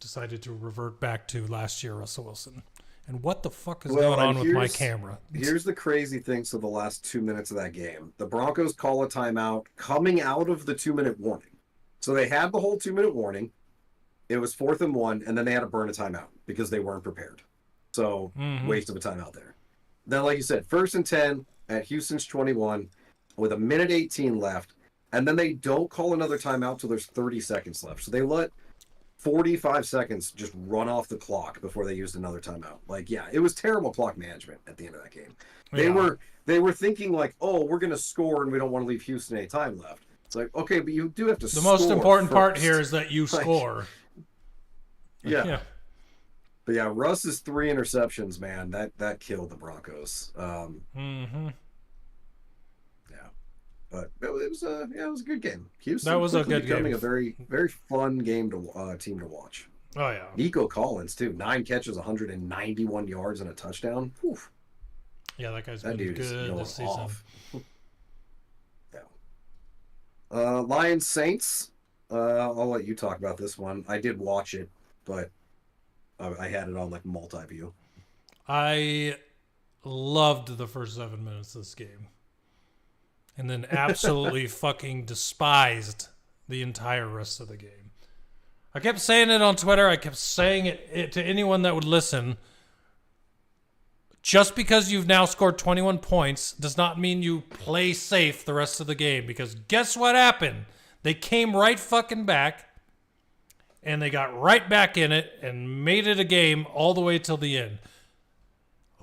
decided to revert back to last year Russell Wilson. And what the fuck is going on with my camera? Here's the crazy thing. So the last 2 minutes of that game, the Broncos call a timeout coming out of the 2-minute warning. So they had the whole 2-minute warning. It was 4th and 1, and then they had to burn a timeout because they weren't prepared. So waste of a timeout there. Then, like you said, 1st and 10 at Houston's 21 with 1:18 left. And then they don't call another timeout till there's 30 seconds left. So they let 45 seconds just run off the clock before they used another timeout. Like, yeah, it was terrible clock management at the end of that game. They were thinking like, oh, we're going to score and we don't want to leave Houston any time left. It's like, okay, but you do have to score. The most important part here is that you score. Yeah. But yeah, Russ's 3 interceptions, man, that killed the Broncos. But it was a good game. Houston that was a good becoming game. A very, very fun game team to watch. Oh yeah, Nico Collins too, 9 catches, 191 yards and a touchdown. Whew. Yeah, that guy's been good this season. Yeah. Lions Saints. I'll let you talk about this one. I did watch it, but I had it on like multi-view. I loved the first 7 minutes of this game. And then absolutely fucking despised the entire rest of the game. I kept saying it on Twitter. I kept saying it to anyone that would listen. Just because you've now scored 21 points does not mean you play safe the rest of the game. Because guess what happened? They came right fucking back. And they got right back in it and made it a game all the way till the end.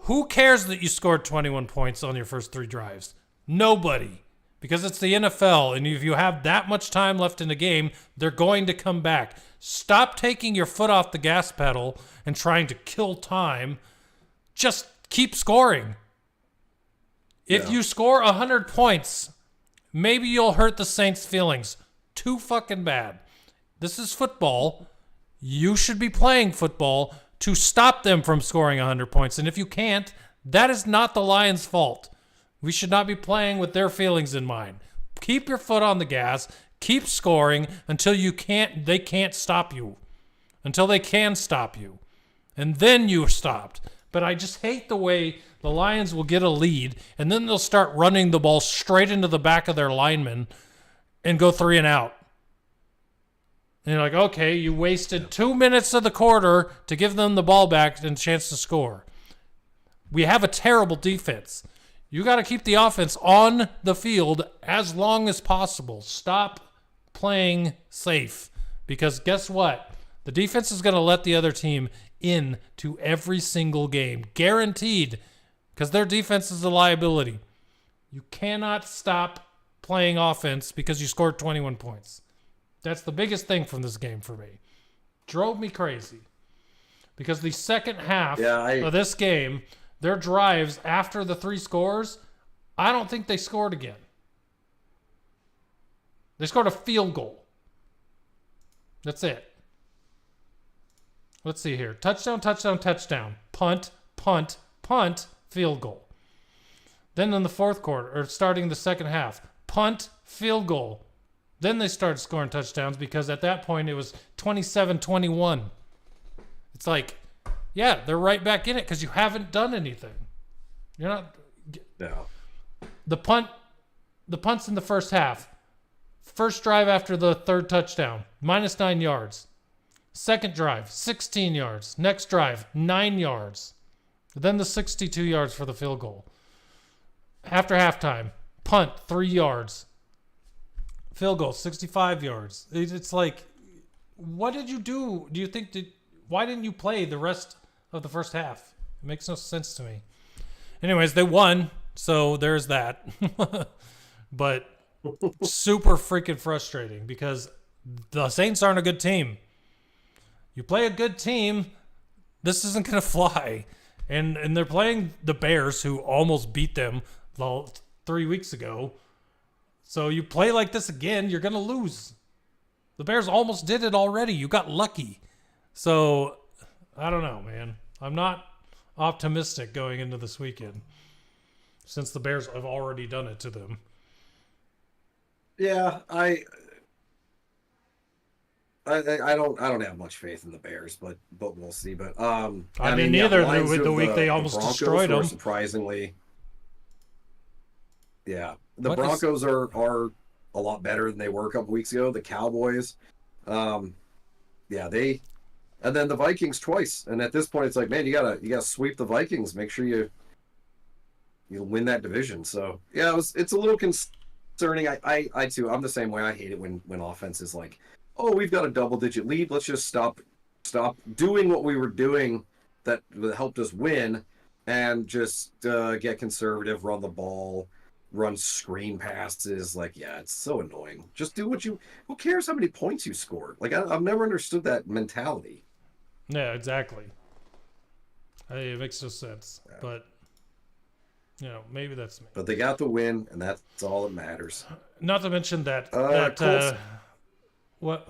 Who cares that you scored 21 points on your first 3 drives? Nobody. Because it's the NFL, and if you have that much time left in the game, they're going to come back. Stop taking your foot off the gas pedal and trying to kill time. Just keep scoring. If you score 100 points, maybe you'll hurt the Saints' feelings. Too fucking bad. This is football. You should be playing football to stop them from scoring 100 points. And if you can't, that is not the Lions' fault. We should not be playing with their feelings in mind. Keep your foot on the gas. Keep scoring until they can't stop you. Until they can stop you. And then you're stopped. But I just hate the way the Lions will get a lead and then they'll start running the ball straight into the back of their linemen and go 3 and out. And you're like, okay, you wasted 2 minutes of the quarter to give them the ball back and a chance to score. We have a terrible defense. You got to keep the offense on the field as long as possible. Stop playing safe. Because guess what? The defense is going to let the other team in to every single game. Guaranteed. Because their defense is a liability. You cannot stop playing offense because you scored 21 points. That's the biggest thing from this game for me. Drove me crazy. Because the second half of this game, their drives after the 3 scores, I don't think they scored again. They scored a field goal. That's it. Let's see here. Touchdown, touchdown, touchdown. Punt, punt, punt, field goal. Then in the fourth quarter, or starting the second half, punt, field goal. Then they started scoring touchdowns because at that point it was 27-21. It's like, yeah, they're right back in it because you haven't done anything. You're not. No. The punts in the first half. First drive after the third touchdown, -9 yards. Second drive, 16 yards. Next drive, 9 yards. Then the 62 yards for the field goal. After halftime, punt, 3 yards. Field goal, 65 yards. It's like, what did you do? Do you think why didn't you play the rest of the first half? It makes no sense to me. Anyways, they won, so there's that. But super freaking frustrating because the Saints aren't a good team. You play a good team, this isn't going to fly. And they're playing the Bears, who almost beat them 3 weeks ago. So you play like this again, you're going to lose. The Bears almost did it already. You got lucky. So, I don't know, man. I'm not optimistic going into this weekend since the Bears have already done it to them. Yeah, I don't have much faith in the Bears, but we'll see. But I mean, neither the week they almost Broncos destroyed them. Surprisingly, yeah, the What Broncos are a lot better than they were a couple weeks ago. The Cowboys, yeah, and then the Vikings twice. And at this point, it's like, man, you gotta sweep the Vikings. Make sure you win that division. So yeah, it's a little concerning. I too, I'm the same way. I hate it when offense is like, oh, we've got a double-digit lead. Let's just stop doing what we were doing that helped us win, and just get conservative, run the ball, run screen passes. Like, yeah, it's so annoying. Just do what you. Who cares how many points you scored? Like, I've never understood that mentality. Yeah, exactly. It makes no sense, Yeah. but maybe that's me. But they got the win, and that's all that matters. Not to mention that Colts.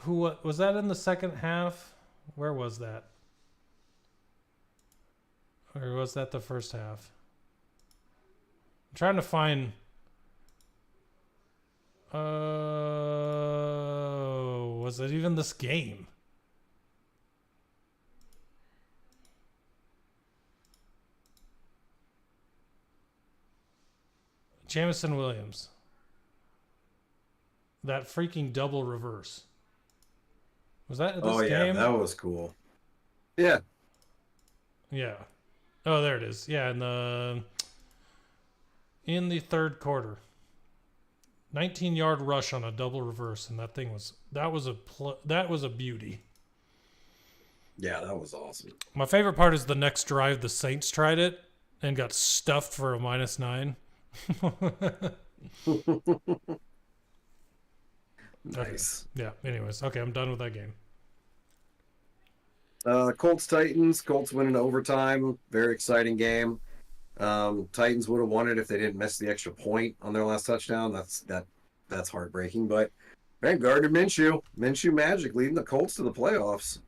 Who was that in the second half? Where was that? Or was that the first half? I'm trying to find. Was it even this game? Jamison Williams. That freaking double reverse. Was that this game? That was cool. Yeah. Yeah. Oh, there it is. Yeah, in the third quarter. 19-yard rush on a double reverse, and that was a beauty. Yeah, that was awesome. My favorite part is the next drive. The Saints tried it and got stuffed for a -9. Nice. Okay. Yeah. Anyways, okay, I'm done with that game. Colts Titans. Colts win in overtime. Very exciting game. Titans would have won it if they didn't miss the extra point on their last touchdown. That's heartbreaking. But man, Gardner Minshew Magic leading the Colts to the playoffs.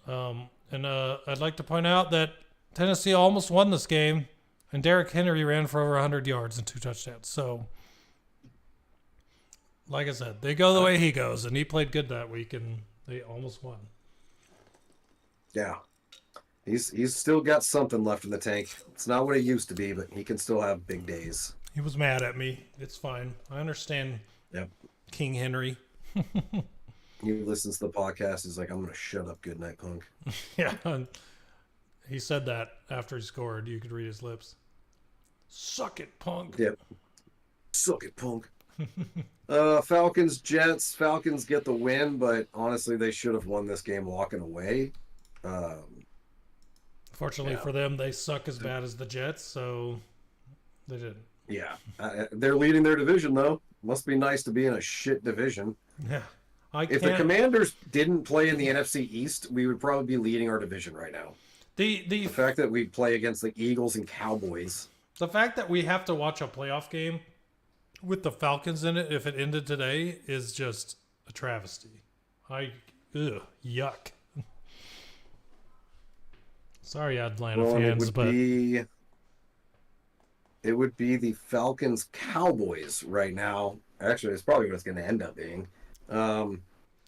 And I'd like to point out that Tennessee almost won this game, and Derrick Henry ran for over 100 yards and 2 touchdowns. So, like I said, they go the way he goes, and he played good that week, and they almost won. Yeah. He's still got something left in the tank. It's not what it used to be, but he can still have big days. He was mad at me. It's fine. I understand. Yep. King Henry. He listens to the podcast. He's like, I'm going to shut up, GoodNightPunk. Yeah. He said that after he scored. You could read his lips. Suck it, punk. Yep. Suck it, punk. Falcons, Jets. Falcons get the win, but honestly, they should have won this game walking away. Fortunately for them, they suck as bad as the Jets, so they didn't. Yeah. They're leading their division, though. Must be nice to be in a shit division. Yeah. If the Commanders didn't play in the NFC East, we would probably be leading our division right now. The fact that we play against the Eagles and Cowboys. The fact that we have to watch a playoff game with the Falcons in it, if it ended today, is just a travesty. Yuck. Sorry, Atlanta fans, it would be the Falcons Cowboys right now. Actually, it's probably what it's going to end up being. And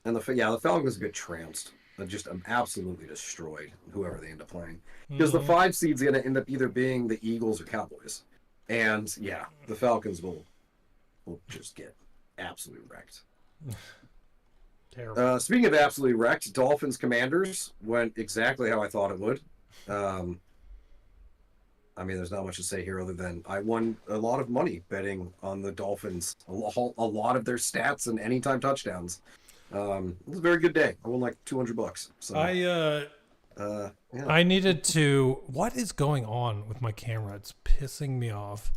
the Falcons get trounced. Just absolutely destroyed, whoever they end up playing. Because the 5 seed's going to end up either being the Eagles or Cowboys. And, yeah, the Falcons will just get absolutely wrecked. Terrible. Speaking of absolutely wrecked, Dolphins Commanders went exactly how I thought it would. There's not much to say here other than I won a lot of money betting on the Dolphins. A lot of their stats and anytime touchdowns. It was a very good day. I won like $200. So I needed to. What is going on with my camera? It's pissing me off.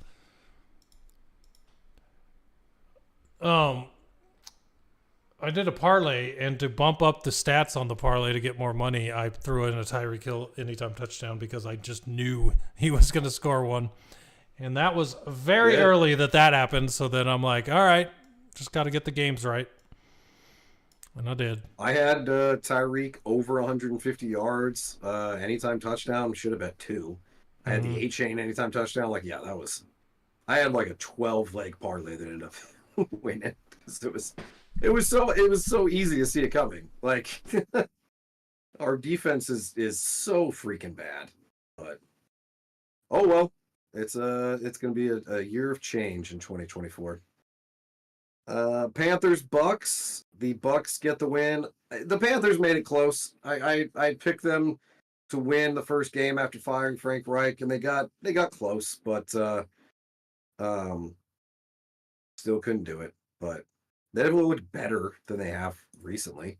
I did a parlay, and to bump up the stats on the parlay to get more money, I threw in a Tyreek Hill anytime touchdown because I just knew he was going to score one. And that was very early that happened. So then I'm like, all right, just got to get the games right. And I did. I had Tyreek over 150 yards, anytime touchdown. Should have bet 2. I had the A-Chain anytime touchdown. I had like a 12-leg parlay that ended up winning because it was so easy to see it coming. Like our defense is so freaking bad. But oh well, it's gonna be a year of change in 2024. Panthers Bucks. The Bucks get the win. The Panthers made it close. I picked them to win the first game after firing Frank Reich, and they got close, but still couldn't do it. But they definitely looked better than they have recently.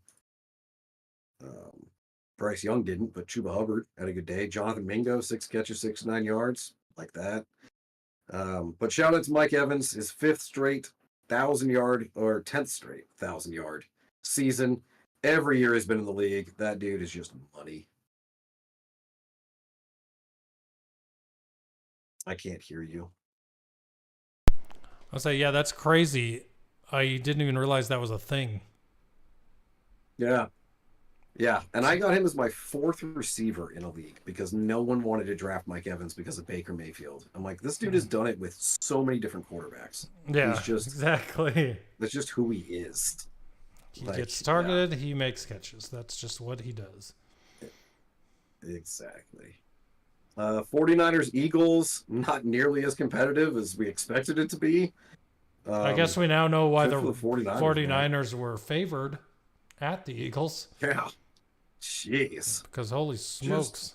Bryce Young didn't, but Chuba Hubbard had a good day. Jonathan Mingo, 6 catches, 69 yards, like that. But shout out to Mike Evans, his 5th straight 1,000-yard or 10th straight 1,000-yard season. Every year he's been in the league. That dude is just money. I can't hear you. I'll say, yeah, that's crazy. I didn't even realize that was a thing. Yeah. Yeah, and I got him as my 4th receiver in a league because no one wanted to draft Mike Evans because of Baker Mayfield. I'm like, this dude has done it with so many different quarterbacks. Yeah, exactly. That's just who he is. He gets targeted, he makes catches. That's just what he does. Exactly. 49ers Eagles, not nearly as competitive as we expected it to be. I guess we now know why the 49ers were favored at the Eagles. Yeah. Jeez. Because holy smokes.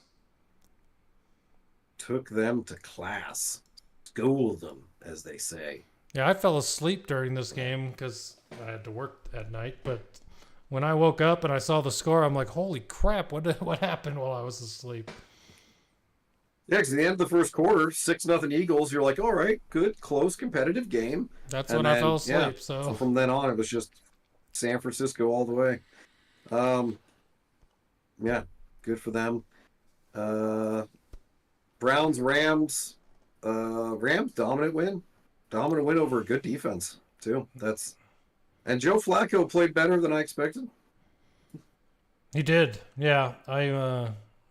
Took them to class. Schooled them, as they say. Yeah, I fell asleep during this game because I had to work at night. But when I woke up and I saw the score, I'm like, holy crap, what happened while I was asleep? Yeah, because at the end of the first quarter, 6-0 Eagles, you're like, all right, good, close, competitive game. That's when I fell asleep. Yeah, so from then on, it was just San Francisco all the way. Yeah, good for them. Browns, Rams. Rams, dominant win. Dominant win over a good defense, too. And Joe Flacco played better than I expected. He did. Yeah,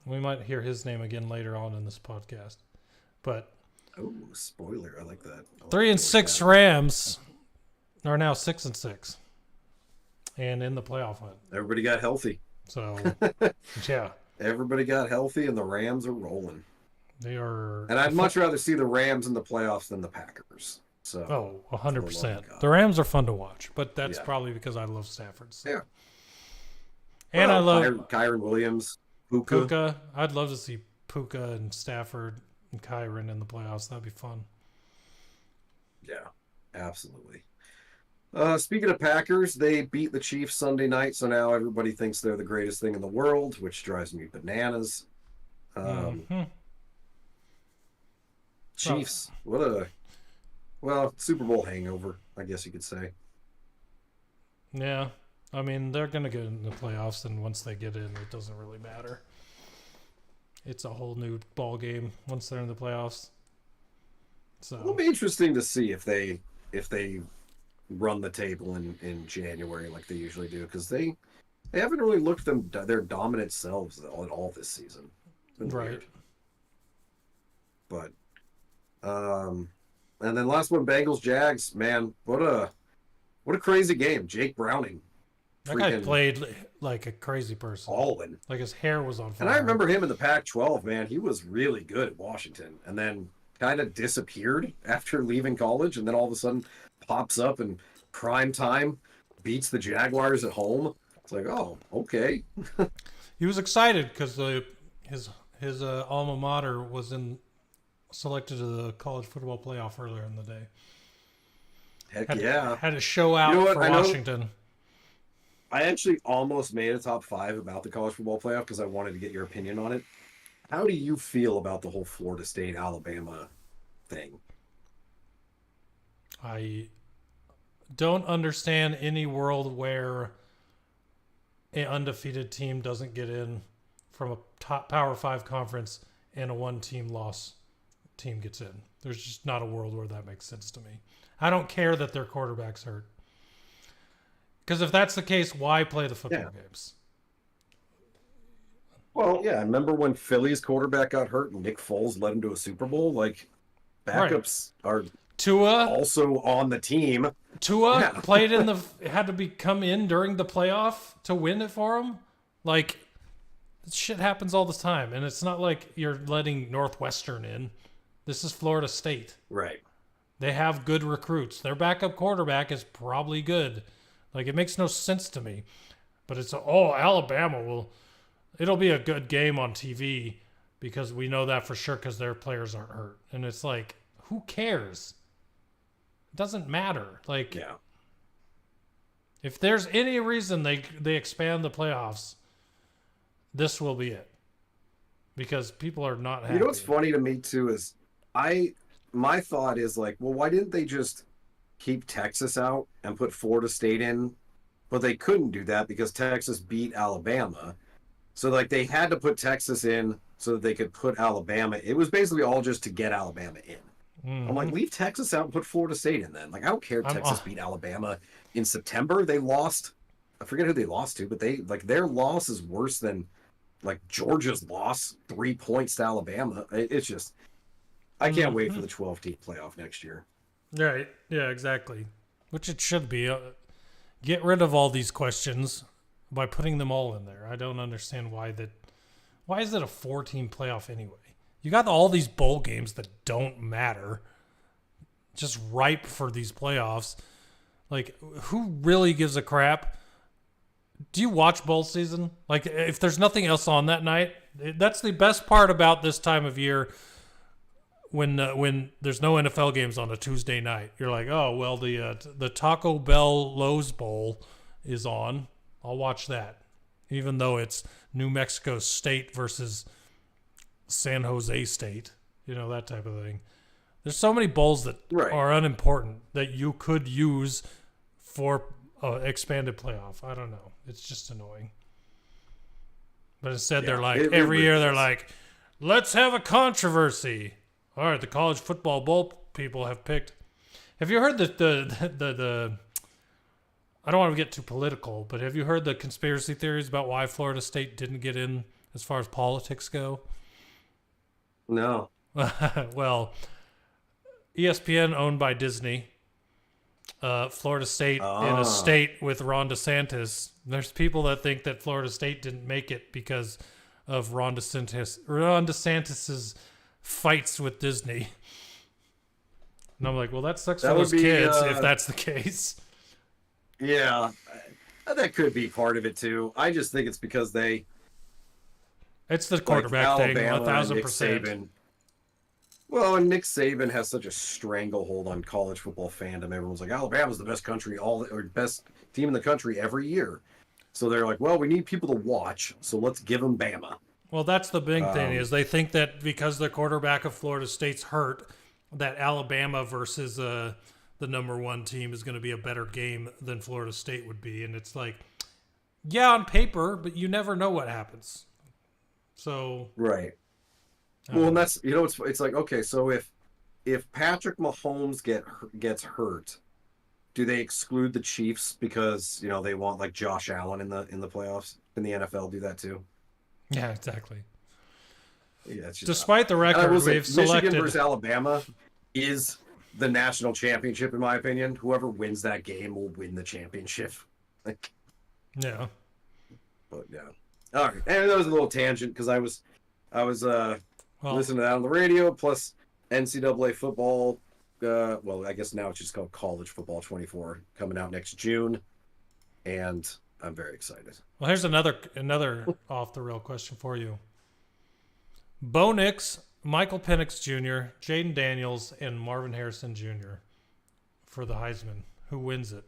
we might hear his name again later on in this podcast. But spoiler, I like that. 3-6 Rams are now 6-6. And in the playoff hunt. Everybody got healthy. So, yeah. Everybody got healthy, and the Rams are rolling. They are. And I'd much rather see the Rams in the playoffs than the Packers. So 100%. The Rams are fun to watch, but that's probably because I love Stafford. So. Yeah. And I love Kyren Williams, Puka. I'd love to see Puka and Stafford and Kyren in the playoffs. That'd be fun. Yeah, absolutely. Speaking of Packers, they beat the Chiefs Sunday night, so now everybody thinks they're the greatest thing in the world, which drives me bananas. Mm-hmm. Chiefs, Super Bowl hangover, I guess you could say. Yeah, I mean, they're going to get in the playoffs, and once they get in, it doesn't really matter. It's a whole new ball game once they're in the playoffs. So It'll be interesting to see if they run the table in January like they usually do, because they haven't really looked their dominant selves at all this season. It's been right. weird. But and then last one, Bengals Jags. Man, what a crazy game. Jake Browning. That guy played like a crazy person. Balling. Like his hair was on fire. And I remember him in the Pac-12, man. He was really good at Washington, and then kind of disappeared after leaving college, and then all of a sudden pops up in prime time, beats the Jaguars at home. It's like, oh, okay. He was excited because his alma mater was selected to the college football playoff earlier in the day. Heck yeah. Had a show out for Washington. I actually almost made a top 5 about the college football playoff because I wanted to get your opinion on it. How do you feel about the whole Florida State Alabama thing? I don't understand any world where an undefeated team doesn't get in from a top Power 5 conference and a one-team loss team gets in. There's just not a world where that makes sense to me. I don't care that their quarterback's hurt. Because if that's the case, why play the football games? Well, yeah, I remember when Philly's quarterback got hurt and Nick Foles led him to a Super Bowl. Like, backups are Tua also on the team. Tua played had to come in during the playoff to win it for him. Like, shit happens all the time. And it's not like you're letting Northwestern in. This is Florida State. Right. They have good recruits. Their backup quarterback is probably good. Like, it makes no sense to me. But it's, Alabama it'll be a good game on TV because we know that for sure because their players aren't hurt. And it's like, who cares? It doesn't matter. Like, if there's any reason they expand the playoffs, this will be it. Because people are not happy. You know what's funny to me, too, is my thought is like, well, why didn't they just keep Texas out and put Florida State in? But they couldn't do that because Texas beat Alabama. So, like, they had to put Texas in so that they could put Alabama. It was basically all just to get Alabama in. Mm-hmm. I'm like, leave Texas out and put Florida State in then. Like, I don't care if Texas beat Alabama in September. They lost. I forget who they lost to, but their loss is worse than, like, Georgia's loss, 3 points to Alabama. It's just, I can't wait for the 12-team playoff next year. Right. Yeah, exactly. Which it should be. Get rid of all these questions by putting them all in there. I don't understand why is it a 4-team playoff anyway? You got all these bowl games that don't matter, just ripe for these playoffs. Like, who really gives a crap? Do you watch bowl season? Like, if there's nothing else on that night, that's the best part about this time of year when there's no NFL games on a Tuesday night. You're like, oh, well, the Taco Bell Lowe's Bowl is on. I'll watch that, even though it's New Mexico State versus San Jose State, that type of thing. There's so many bowls that are unimportant that you could use for an expanded playoff. I don't know. It's just annoying. But instead, they're like, every year they're like, let's have a controversy. All right, the college football bowl people have picked. Have you heard the I don't want to get too political, but have you heard the conspiracy theories about why Florida State didn't get in as far as politics go? No. Well, ESPN owned by Disney, Florida State in a state with Ron DeSantis. There's people that think that Florida State didn't make it because of Ron DeSantis's fights with Disney. And I'm like, well, that sucks for those kids if that's the case. Yeah, that could be part of it too. I just think it's because it's the quarterback thing, 1,000%. Well, and Nick Saban has such a stranglehold on college football fandom. Everyone's like, Alabama's the best country, or best team in the country every year. So they're like, well, we need people to watch, so let's give them Bama. Well, that's the big thing is they think that because the quarterback of Florida State's hurt, that Alabama versus the number one team is going to be a better game than Florida State would be. And it's like, yeah, on paper, but you never know what happens. So right. Well, and that's it's like, okay, so if Patrick Mahomes gets hurt, do they exclude the Chiefs because they want like Josh Allen in the playoffs? Can the NFL do that too? Yeah, exactly. Yeah, it's just despite the record we've selected, Michigan versus Alabama is the national championship in my opinion. Whoever wins that game will win the championship. Yeah. But yeah. All right, and that was a little tangent because I was listening to that on the radio. Plus NCAA football. Well, I guess now it's just called College Football 24 coming out next June, and I'm very excited. Well, here's another off the rail question for you. Bo Nix, Michael Penix Jr., Jaden Daniels, and Marvin Harrison Jr. for the Heisman. Who wins it?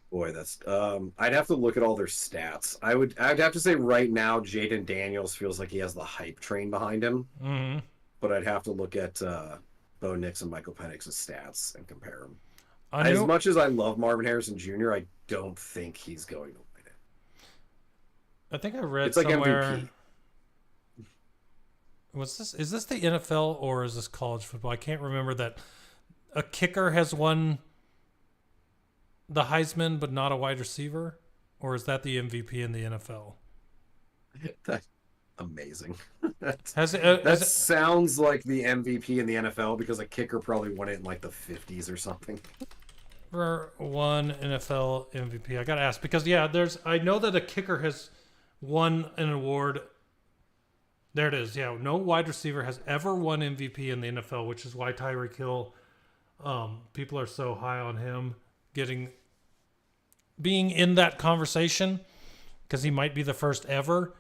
Boy, that's I'd have to look at all their stats. I'd have to say right now Jaden Daniels feels like he has the hype train behind him. Mm-hmm. But I'd have to look at Bo Nix and Michael Penix's stats and compare them. As much as I love Marvin Harrison Jr., I don't think he's going to win it. I think I read it's like somewhere. MVP. Is this the NFL or is this college football? I can't remember that a kicker has won the Heisman, but not a wide receiver, or is that the MVP in the NFL? That's amazing. That sounds like the MVP in the NFL because a kicker probably won it in like the 50s or something. For one NFL MVP, I gotta ask because I know that a kicker has won an award. There it is. Yeah, no wide receiver has ever won MVP in the NFL, which is why Tyreek Hill, people are so high on him being in that conversation because he might be the first ever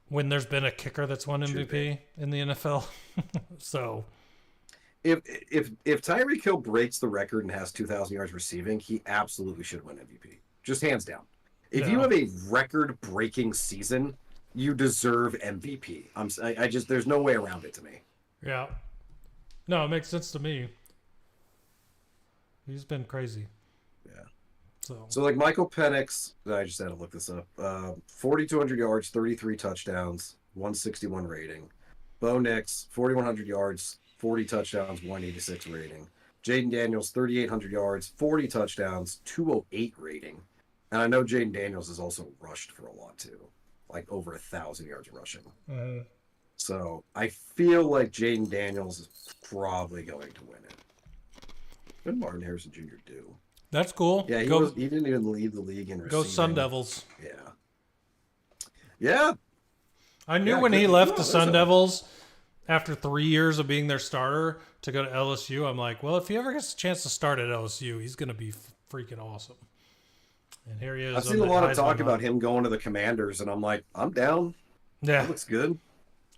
when there's been a kicker that's won MVP in the NFL. So if Tyreek Hill breaks the record and has 2,000 yards receiving, he absolutely should win MVP. Just hands down. If you have a record-breaking season, you deserve MVP. I just there's no way around it to me. Yeah. No, it makes sense to me. He's been crazy. Yeah. So like Michael Penix, I just had to look this up. 4,200 yards, 33 touchdowns, 161 rating. Bo Nix, 4,100 yards, 40 touchdowns, 186 rating. Jaden Daniels, 3,800 yards, 40 touchdowns, 208 rating. And I know Jaden Daniels has also rushed for a lot too, like over 1,000 yards rushing. Mm-hmm. So I feel like Jaden Daniels is probably going to win it. What did Martin Harrison Jr. do? That's cool. Yeah, he didn't even lead the league in receiving. Go Sun Devils. Yeah. Yeah. I knew when he left the Sun Devils after 3 years of being their starter to go to LSU, I'm like, well, if he ever gets a chance to start at LSU, he's going to be freaking awesome. And here he is. I've seen a lot of talk about him going to the Commanders, and I'm like, I'm down. Yeah. That looks good.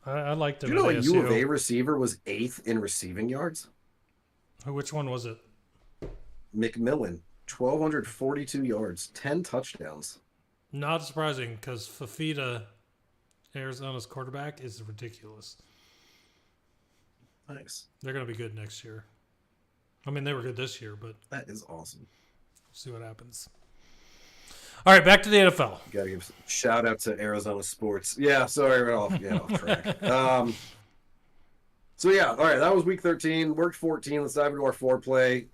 I liked him. Do you know a U of A receiver was 8th in receiving yards? Which one was it? McMillan, 1,242 yards, 10 touchdowns. Not surprising because Fafita, Arizona's quarterback, is ridiculous. Nice. They're going to be good next year. I mean, they were good this year, but that is awesome. We'll see what happens. All right, back to the NFL. Got to give a shout out to Arizona sports. Yeah, sorry, we're off track. So yeah, all right, that was week 13. Worked 14. Let's dive into our foreplay.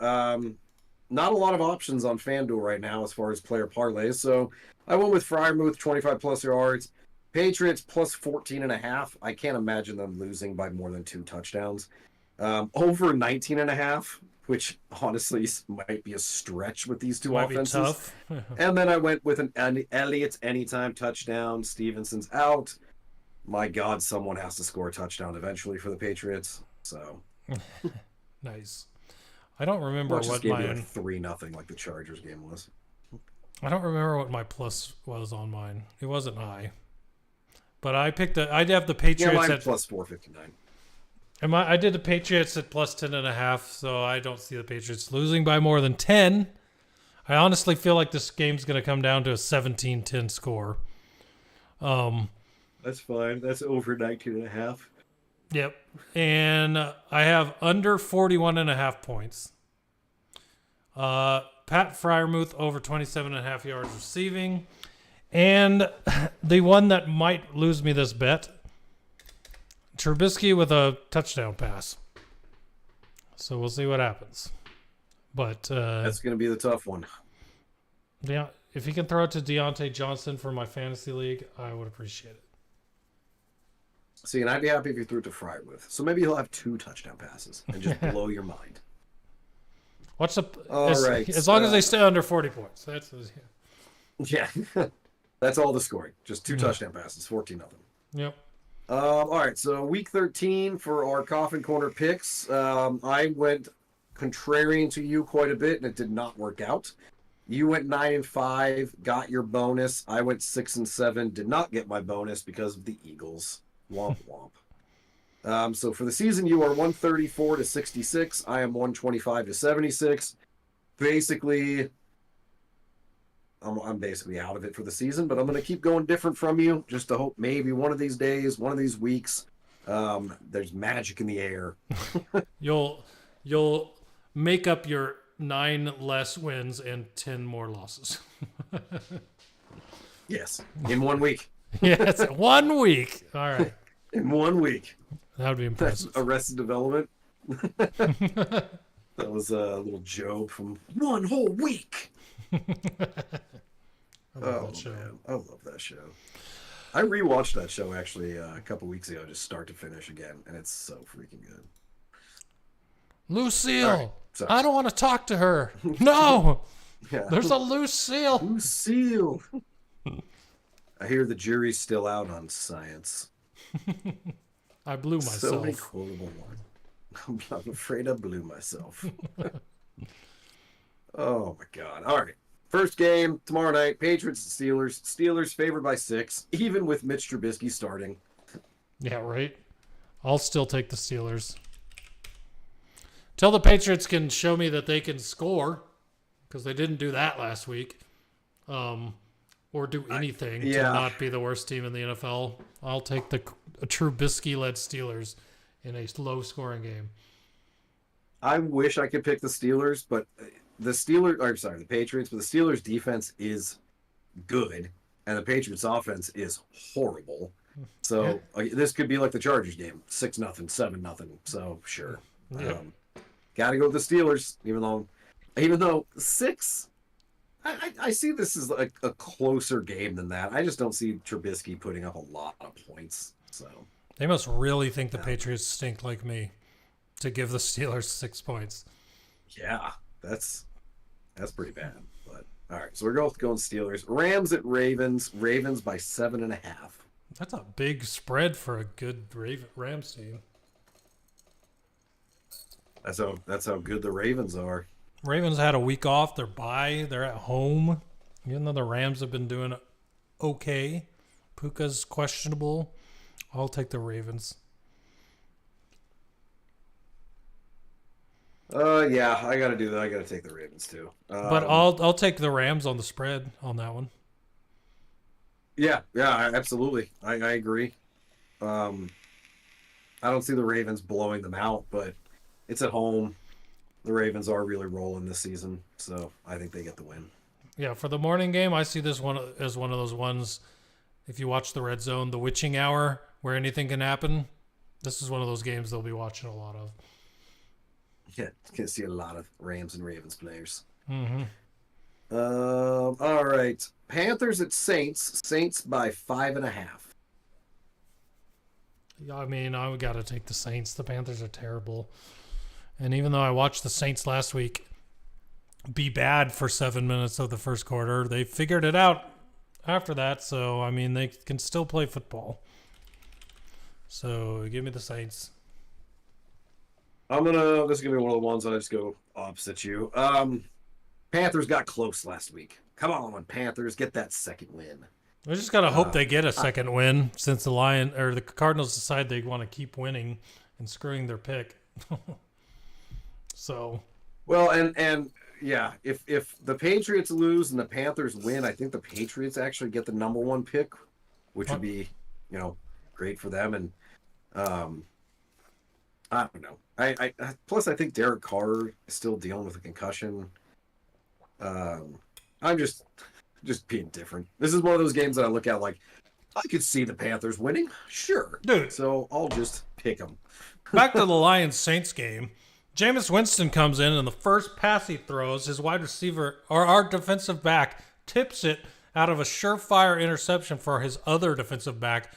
Not a lot of options on FanDuel right now as far as player parlays. So I went with Freiermuth, 25 plus yards. Patriots plus 14.5. I can't imagine them losing by more than 2 touchdowns. Over 19.5, which honestly might be a stretch with these two offenses. Be tough. And then I went with an Elliott's anytime touchdown. Stevenson's out. My God, someone has to score a touchdown eventually for the Patriots. So nice. I don't remember what my 3-0 like the Chargers game was. I don't remember what my plus was on mine. It wasn't high. But I have the Yeah, Patriots mine at plus 459. I did the Patriots at plus 10.5, so I don't see the Patriots losing by more than 10. I honestly feel like this game's going to come down to a 17-10 score. That's fine. That's over 19.5. Yep. And I have under 41.5 points. Pat Freiermuth over 27.5 yards receiving. And the one that might lose me this bet, Trubisky with a touchdown pass. So we'll see what happens. But That's going to be the tough one. Yeah, if he can throw it to Deontay Johnson for my fantasy league, I would appreciate it. See, and I'd be happy if you threw it to Freiermuth. So maybe he'll have 2 touchdown passes and just blow your mind. As long as they stay under 40 points. Yeah. That's all the scoring. Just 2 touchdown passes, 14-0. Yep. All right, so week 13 for our Coffin Corner picks. I went contrarian to you quite a bit, and it did not work out. You went 9-5, got your bonus. I went 6-7, did not get my bonus because of the Eagles. Womp womp. So for the season, you are 134-66. I am 125-76. Basically, I'm basically out of it for the season, but I'm going to keep going different from you just to hope maybe one of these days, one of these weeks, there's magic in the air. You'll make up your 9 less wins and 10 more losses. Yes, in 1 week. Yes, 1 week. All right. In 1 week. That would be impressive. That's Arrested Development. That was a little joke from 1 whole week. I love that show. Man, I love that show. I rewatched that show actually a couple weeks ago, just start to finish again, and it's so freaking good. Lucille, right, I don't want to talk to her. No, yeah. There's a Lucille. Lucille. I hear the jury's still out on science. I blew myself. So many quotable ones. I'm afraid I blew myself. Oh my God. All right. First game tomorrow night, Patriots and Steelers. Steelers favored by 6, even with Mitch Trubisky starting. Yeah, right. I'll still take the Steelers. Till the Patriots can show me that they can score, because they didn't do that last week, or do anything to not be the worst team in the NFL. I'll take the Trubisky-led Steelers in a low-scoring game. I wish I could pick the Steelers, but the Patriots, but the Steelers' defense is good, and the Patriots' offense is horrible. So this could be like the Chargers game, 6-0, 7-0. So sure, got to go with the Steelers, even though 6. I see this as like a closer game than that. I just don't see Trubisky putting up a lot of points. So they must really think the Patriots stink like me to give the Steelers 6 points. Yeah, that's pretty bad. But all right, so we're both going Steelers. Rams at Ravens. Ravens by 7.5. That's a big spread for a good Rams team. That's how good the Ravens are. Ravens had a week off. They're at home. Even though the Rams have been doing okay. Puka's questionable. I'll take the Ravens. Yeah, I got to do that. I got to take the Ravens too. But I'll take the Rams on the spread on that one. Yeah, absolutely. I agree. I don't see the Ravens blowing them out, but it's at home. The Ravens are really rolling this season, so I think they get the win. Yeah, for the morning game, I see this one as one of those ones, if you watch the Red Zone, the witching hour, where anything can happen. This is one of those games they'll be watching a lot of. Yeah, you can see a lot of Rams and Ravens players. Mm-hmm. All right. Panthers at Saints. Saints by 5.5. Yeah, I mean, I got to take the Saints. The Panthers are terrible. And even though I watched the Saints last week be bad for 7 minutes of the first quarter, they figured it out after that. So, I mean, they can still play football. So, give me the Saints. This is going to be one of the ones that I just go opposite you. Panthers got close last week. Come on, Panthers, get that second win. We just gotta hope they get a second win since the Cardinals decide they want to keep winning and screwing their pick. So, well, and yeah, if the Patriots lose and the Panthers win, I think the Patriots actually get the number 1 pick, which would be, great for them. And I don't know. I plus I think Derek Carr is still dealing with a concussion. I'm just being different. This is one of those games that I look at like, I could see the Panthers winning, sure, dude. So I'll just pick them. Back to the Lions-Saints game. Jameis Winston comes in, and the first pass he throws, his wide receiver, or our defensive back, tips it out of a surefire interception for his other defensive back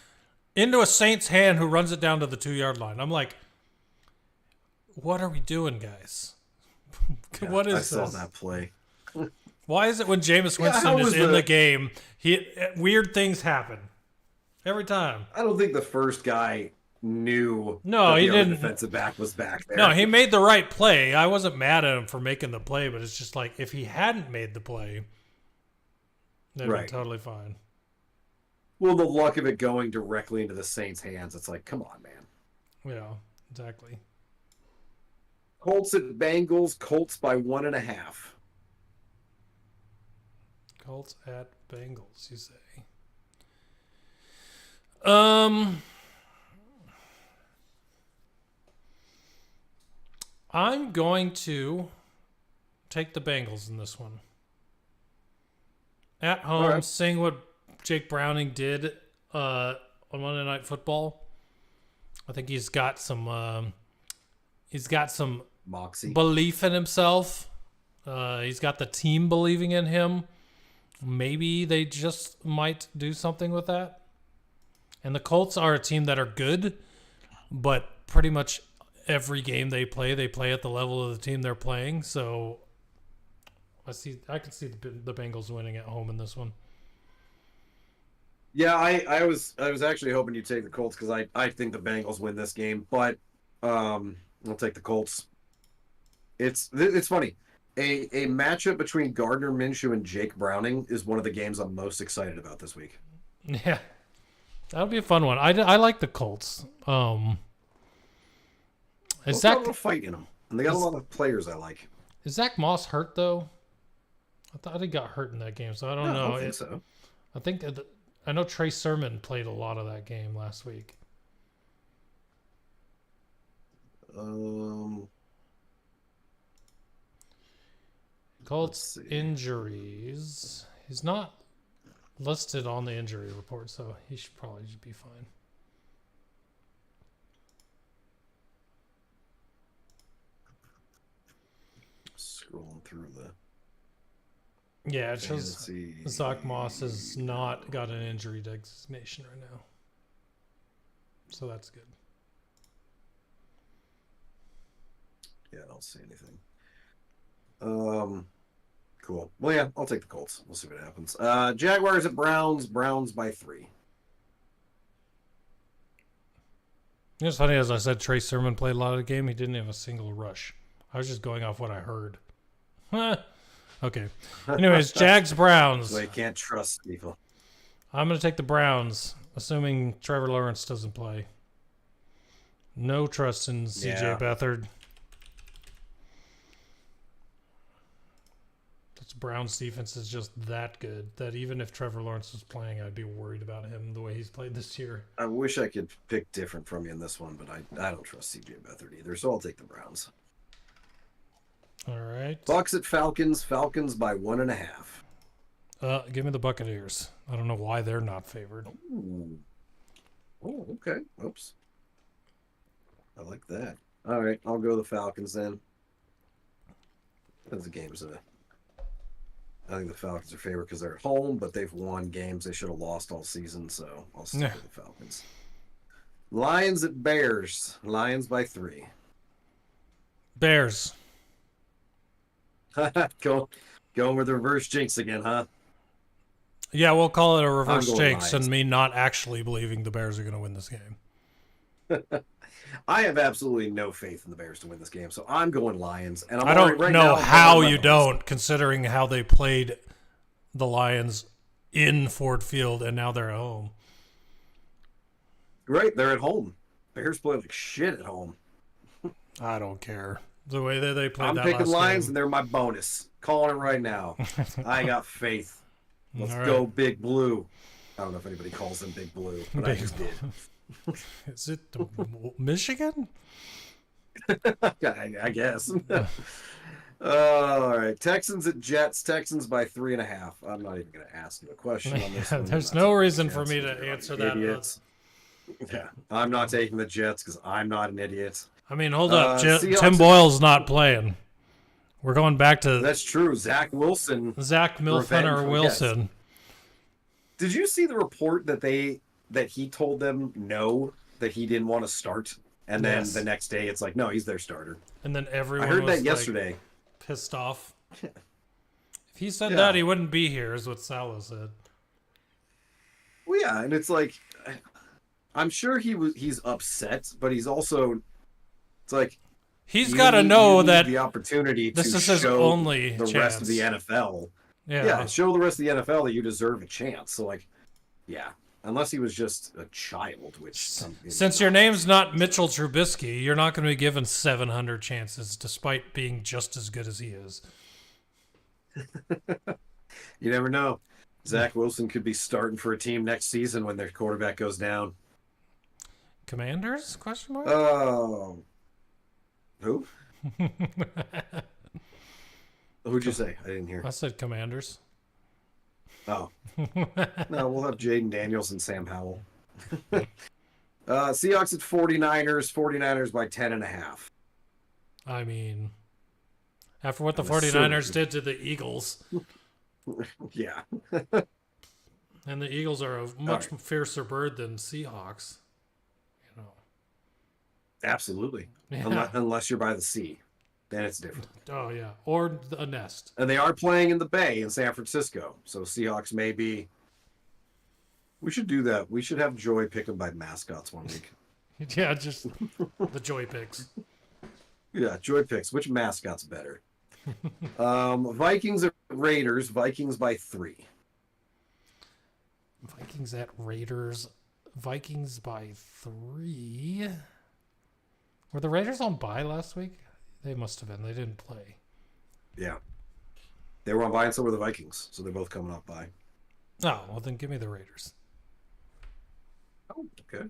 into a Saints hand who runs it down to the 2-yard line. I'm like, what are we doing, guys? What is this? I saw that play. Why is it when Jameis Winston is in the game, weird things happen every time? I don't think the first guy knew he didn't. Defensive back was back there. No, he made the right play. I wasn't mad at him for making the play, but it's just like if he hadn't made the play, that'd been totally fine. Well, the luck of it going directly into the Saints' hands, it's like, come on, man. Yeah, exactly. Colts at Bengals. Colts by 1.5. Colts at Bengals, you say? I'm going to take the Bengals in this one. At home, seeing what Jake Browning did on Monday Night Football, I think he's got some moxie, belief in himself. He's got the team believing in him. Maybe they just might do something with that. And the Colts are a team that are good, but pretty much every game they play at the level of the team they're playing. So I can see the Bengals winning at home in this one. Yeah, I was actually hoping you'd take the Colts because I think the Bengals win this game, but I'll take the Colts. It's funny. A matchup between Gardner Minshew and Jake Browning is one of the games I'm most excited about this week. Yeah, that'll be a fun one. I like the Colts. Is Zach got a lot of fight in them, and they got a lot of players I like. Is Zach Moss hurt though? I thought he got hurt in that game, so I don't know. I think so. I know Trey Sermon played a lot of that game last week. Colts injuries. He's not listed on the injury report, so he should probably just be fine. Scrolling through the... Yeah, it shows Zach Moss has not got an injury designation right now. So that's good. Yeah, I don't see anything. Cool. Well, yeah, I'll take the Colts. We'll see what happens. Jaguars at Browns. Browns by 3. You know, it's funny, as I said, Trey Sermon played a lot of the game. He didn't have a single rush. I was just going off what I heard. Okay. Anyways, Jags Browns. So you can't trust people. I'm going to take the Browns, assuming Trevor Lawrence doesn't play. No trust in CJ Beathard. This Browns defense is just that good that even if Trevor Lawrence was playing, I'd be worried about him the way he's played this year. I wish I could pick different from you in this one, but I don't trust CJ Beathard either, so I'll take the Browns. All right. Bucks at Falcons. Falcons by 1.5. Give me the Buccaneers. I don't know why they're not favored. Ooh. Oh, okay. Oops. I like that. All right, I'll go the Falcons then. Because the game's I think the Falcons are favored because they're at home, but they've won games they should have lost all season, so I'll stick with the Falcons. Lions at Bears. Lions by 3. Bears. Going with the reverse jinx again, huh? Yeah, we'll call it a reverse jinx and me not actually believing the Bears are going to win this game. I have absolutely no faith in the Bears to win this game, so I'm going Lions. And I don't know how you don't, considering how they played the Lions in Ford Field, and now they're at home. Right, they're at home. Bears play like shit at home. I don't care. The way that they played I'm that picking last Lions, game. and they're my bonus. Calling it right now. I got faith. Let's All go right. Big Blue. I don't know if anybody calls them Big Blue, but I Big just did. Is it Michigan? I guess. All right. Texans at Jets. Texans by 3.5. I'm not even going to ask you a question on this one. There's no reason for me to answer that. Idiots. Yeah. I'm not taking the Jets because I'm not an idiot. I mean, hold up. Seahawks Tim Boyle's not playing. We're going back to That's true. Zach Wilson. Zach Milfin or Wilson. Did you see the report that he told them no, that he didn't want to start? And then Yes. the next day it's like, no, he's their starter. And then everyone I heard was that yesterday. pissed off. If he said Yeah. that, he wouldn't be here, is what Salah said. Well, yeah, and it's like, I'm sure he's upset, but he's also, it's like, He's got to know that the opportunity this to is his show only the chance. rest of the NFL. Yeah, show the rest of the NFL that you deserve a chance. So, like, yeah, unless he was just a child, which Since your name's not Mitchell Trubisky, you're not going to be given 700 chances, despite being just as good as he is. You never know. Zach Wilson could be starting for a team next season when their quarterback goes down. Commanders? Question mark? Oh. Who? Who'd you say? I didn't hear. I said Commanders. Oh. No, we'll have Jaden Daniels and Sam Howell. Seahawks at 49ers. 49ers by 10.5. I mean, after what the I'm 49ers assuming. did to the Eagles, Yeah. and the Eagles are a much fiercer bird than Seahawks. You know. Absolutely. Yeah. Unless you're by the sea. Then it's different. Oh, yeah. Or a nest. And they are playing in the Bay in San Francisco. So Seahawks may be... We should do that. We should have Joy pick them by mascots one week. Yeah, just the joy picks. Yeah, Joy picks. Which mascot's better? Vikings at Raiders. Vikings by 3. Vikings at Raiders. Vikings by 3. Were the Raiders on bye last week? They must have been. They didn't play. Yeah. They were on bye and so were the Vikings. So they're both coming off bye. Oh, well then give me the Raiders. Oh, okay.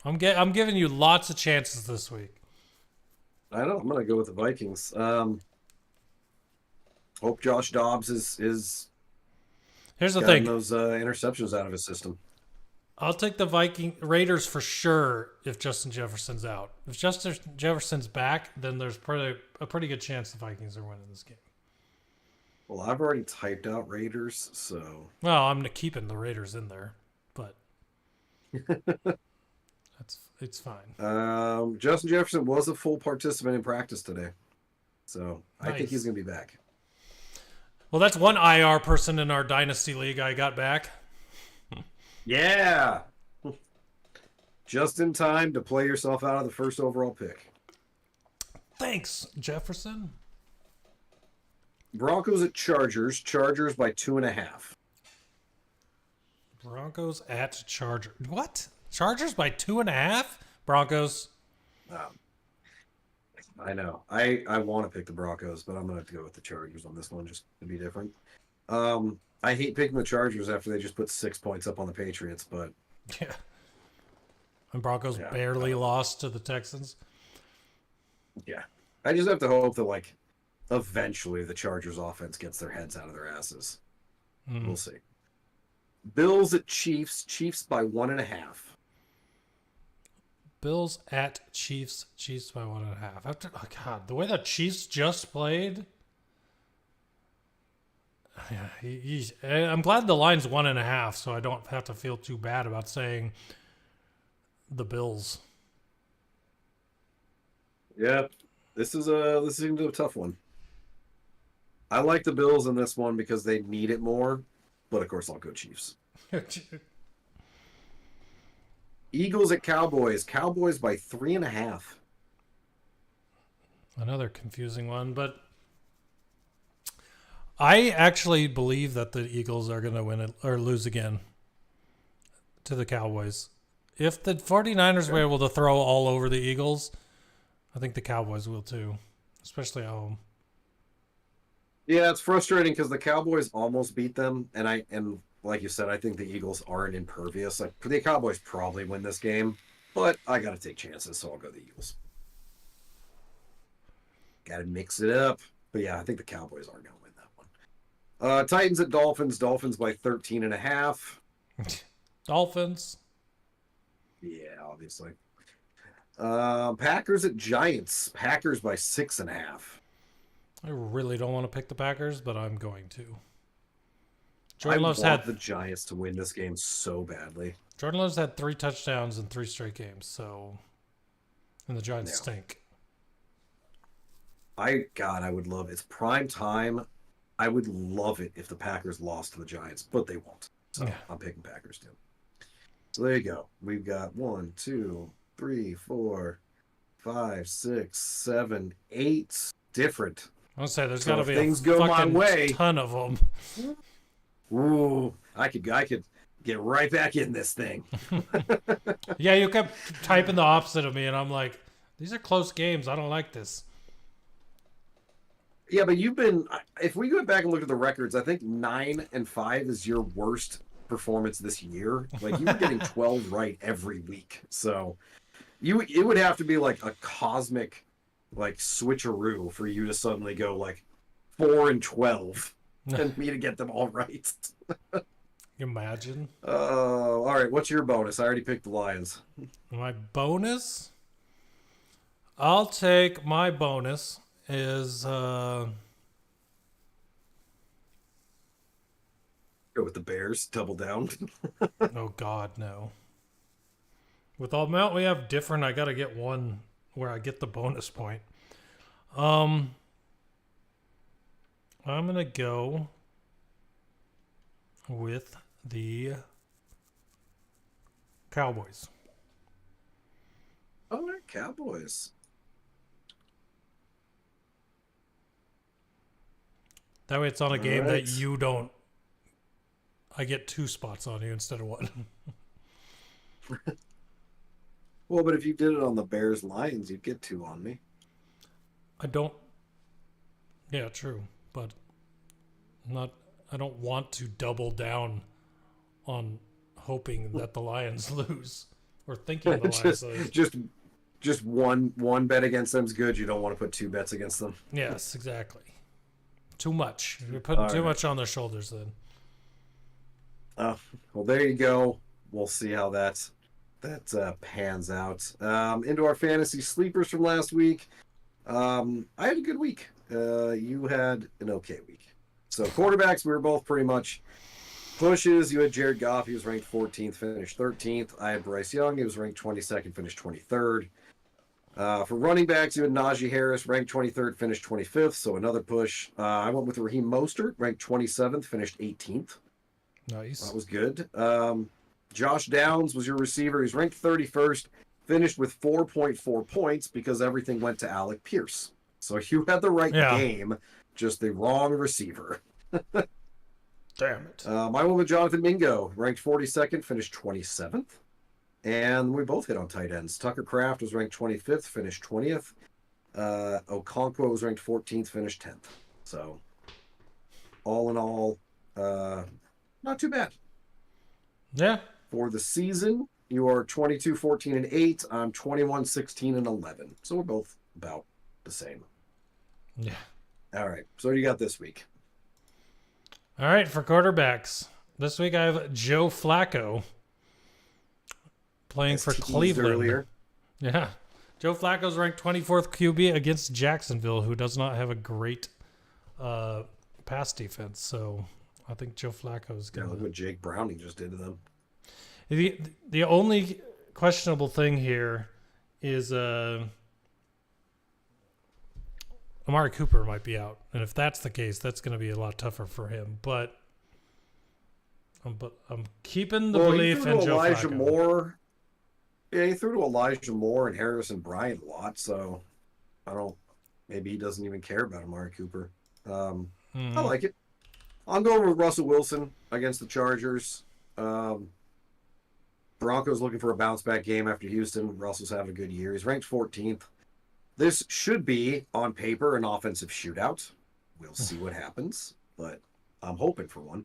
I'm giving you lots of chances this week. I know. I'm going to go with the Vikings. Hope Josh Dobbs is Here's the getting thing. those interceptions out of his system. I'll take the Raiders for sure if Justin Jefferson's out. If Justin Jefferson's back, then there's a pretty good chance the Vikings are winning this game. Well, I've already typed out Raiders, so... Well, I'm keeping the Raiders in there, but it's fine. Justin Jefferson was a full participant in practice today, so I think Nice. he's going to be back. Well, that's one IR person in our Dynasty League I got back. Yeah! Just in time to play yourself out of the first overall pick. Thanks, Jefferson. Broncos at Chargers. Chargers by 2.5. Broncos at Chargers. What? Chargers by 2.5? Broncos. I know. I want to pick the Broncos, but I'm going to have to go with the Chargers on this one just to be different. I hate picking the Chargers after they just put 6 points up on the Patriots, but... Yeah. And Broncos barely lost to the Texans. Yeah. I just have to hope that, like, eventually the Chargers offense gets their heads out of their asses. We'll see. Bills at Chiefs. Chiefs by 1.5. Bills at Chiefs. Chiefs by 1.5. Oh God, the way the Chiefs just played. Yeah, I'm glad the line's 1.5, so I don't have to feel too bad about saying the Bills. Yeah, this is a tough one. I like the Bills in this one because they need it more, but of course I'll go Chiefs. Eagles at Cowboys. Cowboys by 3.5. Another confusing one, but I actually believe that the Eagles are going to win it or lose again to the Cowboys. If the 49ers were able to throw all over the Eagles, I think the Cowboys will too, especially at home. Yeah, it's frustrating because the Cowboys almost beat them, and like you said, I think the Eagles aren't impervious. Like, the Cowboys probably win this game, but I got to take chances, so I'll go the Eagles. Got to mix it up. But yeah, I think the Cowboys are going to win that one. Titans at Dolphins. Dolphins by 13.5. Dolphins. Yeah, obviously. Packers at Giants. Packers by 6.5. I really don't want to pick the Packers, but I'm going to. I want the Giants to win this game so badly. Jordan Love's had 3 touchdowns in 3 straight games, and the Giants stink. I would love it. It's prime time. I would love it if the Packers lost to the Giants, but they won't. So I'm picking Packers too. So there you go. We've got 1, 2, 3, 4, 5, 6, 7, 8 different. I'll say there's got to be things a go my fucking way. ton of them. Ooh, I could get right back in this thing. Yeah, you kept typing the opposite of me, and I'm like, these are close games. I don't like this. Yeah, but if we go back and look at the records, I think 9-5 is your worst performance this year. Like, you were getting 12 right every week. So it would have to be like a cosmic like switcheroo for you to suddenly go like 4-12 and me to get them all right. Imagine. All right, what's your bonus? I already picked the Lions. My bonus? I'll take my bonus is Go with the Bears, double down. oh god, no. With all the amount we have different, I gotta get one where I get the bonus point. I'm gonna go with the Cowboys. All right, Cowboys. That way it's on a game right. that you don't. I get 2 spots on you instead of 1. Well, but if you did it on the Bears Lions, you'd get 2 on me. I don't. Yeah, true, but I don't want to double down on hoping that the Lions lose or thinking the Lions lose. Just one bet against them is good. You don't want to put 2 bets against them. Yes, exactly. Too much. You're putting too much on their shoulders then. Well, there you go. We'll see how that pans out. Into our fantasy sleepers from last week. I had a good week. You had an okay week. So quarterbacks, we were both pretty much pushes. You had Jared Goff. He was ranked 14th, finished 13th. I had Bryce Young. He was ranked 22nd, finished 23rd. For running backs, you had Najee Harris, ranked 23rd, finished 25th, so another push. I went with Raheem Mostert, ranked 27th, finished 18th. Nice. That was good. Josh Downs was your receiver. He's ranked 31st, finished with 4.4 points because everything went to Alec Pierce. So you had the right game, just the wrong receiver. Damn it. I went with Jonathan Mingo, ranked 42nd, finished 27th. And we both hit on tight ends. Tucker Kraft was ranked 25th, finished 20th. Okonkwo was ranked 14th, finished 10th. So, all in all, not too bad. Yeah. For the season, you are 22, 14, and 8. I'm 21, 16, and 11. So we're both about the same. Yeah. All right. So what do you got this week? All right, for quarterbacks. This week I have Joe Flacco playing for Cleveland. Earlier. Yeah. Joe Flacco's ranked 24th QB against Jacksonville, who does not have a great pass defense. So I think Joe Flacco's going to... Look what Jake Browning just did to them. The only questionable thing here is Amari Cooper might be out. And if that's the case, that's going to be a lot tougher for him. But I'm keeping the belief in Joe Elijah Flacco. Moore. Yeah, he threw to Elijah Moore and Harrison Bryant a lot, so maybe he doesn't even care about Amari Cooper. I like it. I'm going with Russell Wilson against the Chargers. Broncos looking for a bounce back game after Houston. Russell's having a good year. He's ranked 14th. This should be, on paper, an offensive shootout. We'll see what happens, but I'm hoping for one.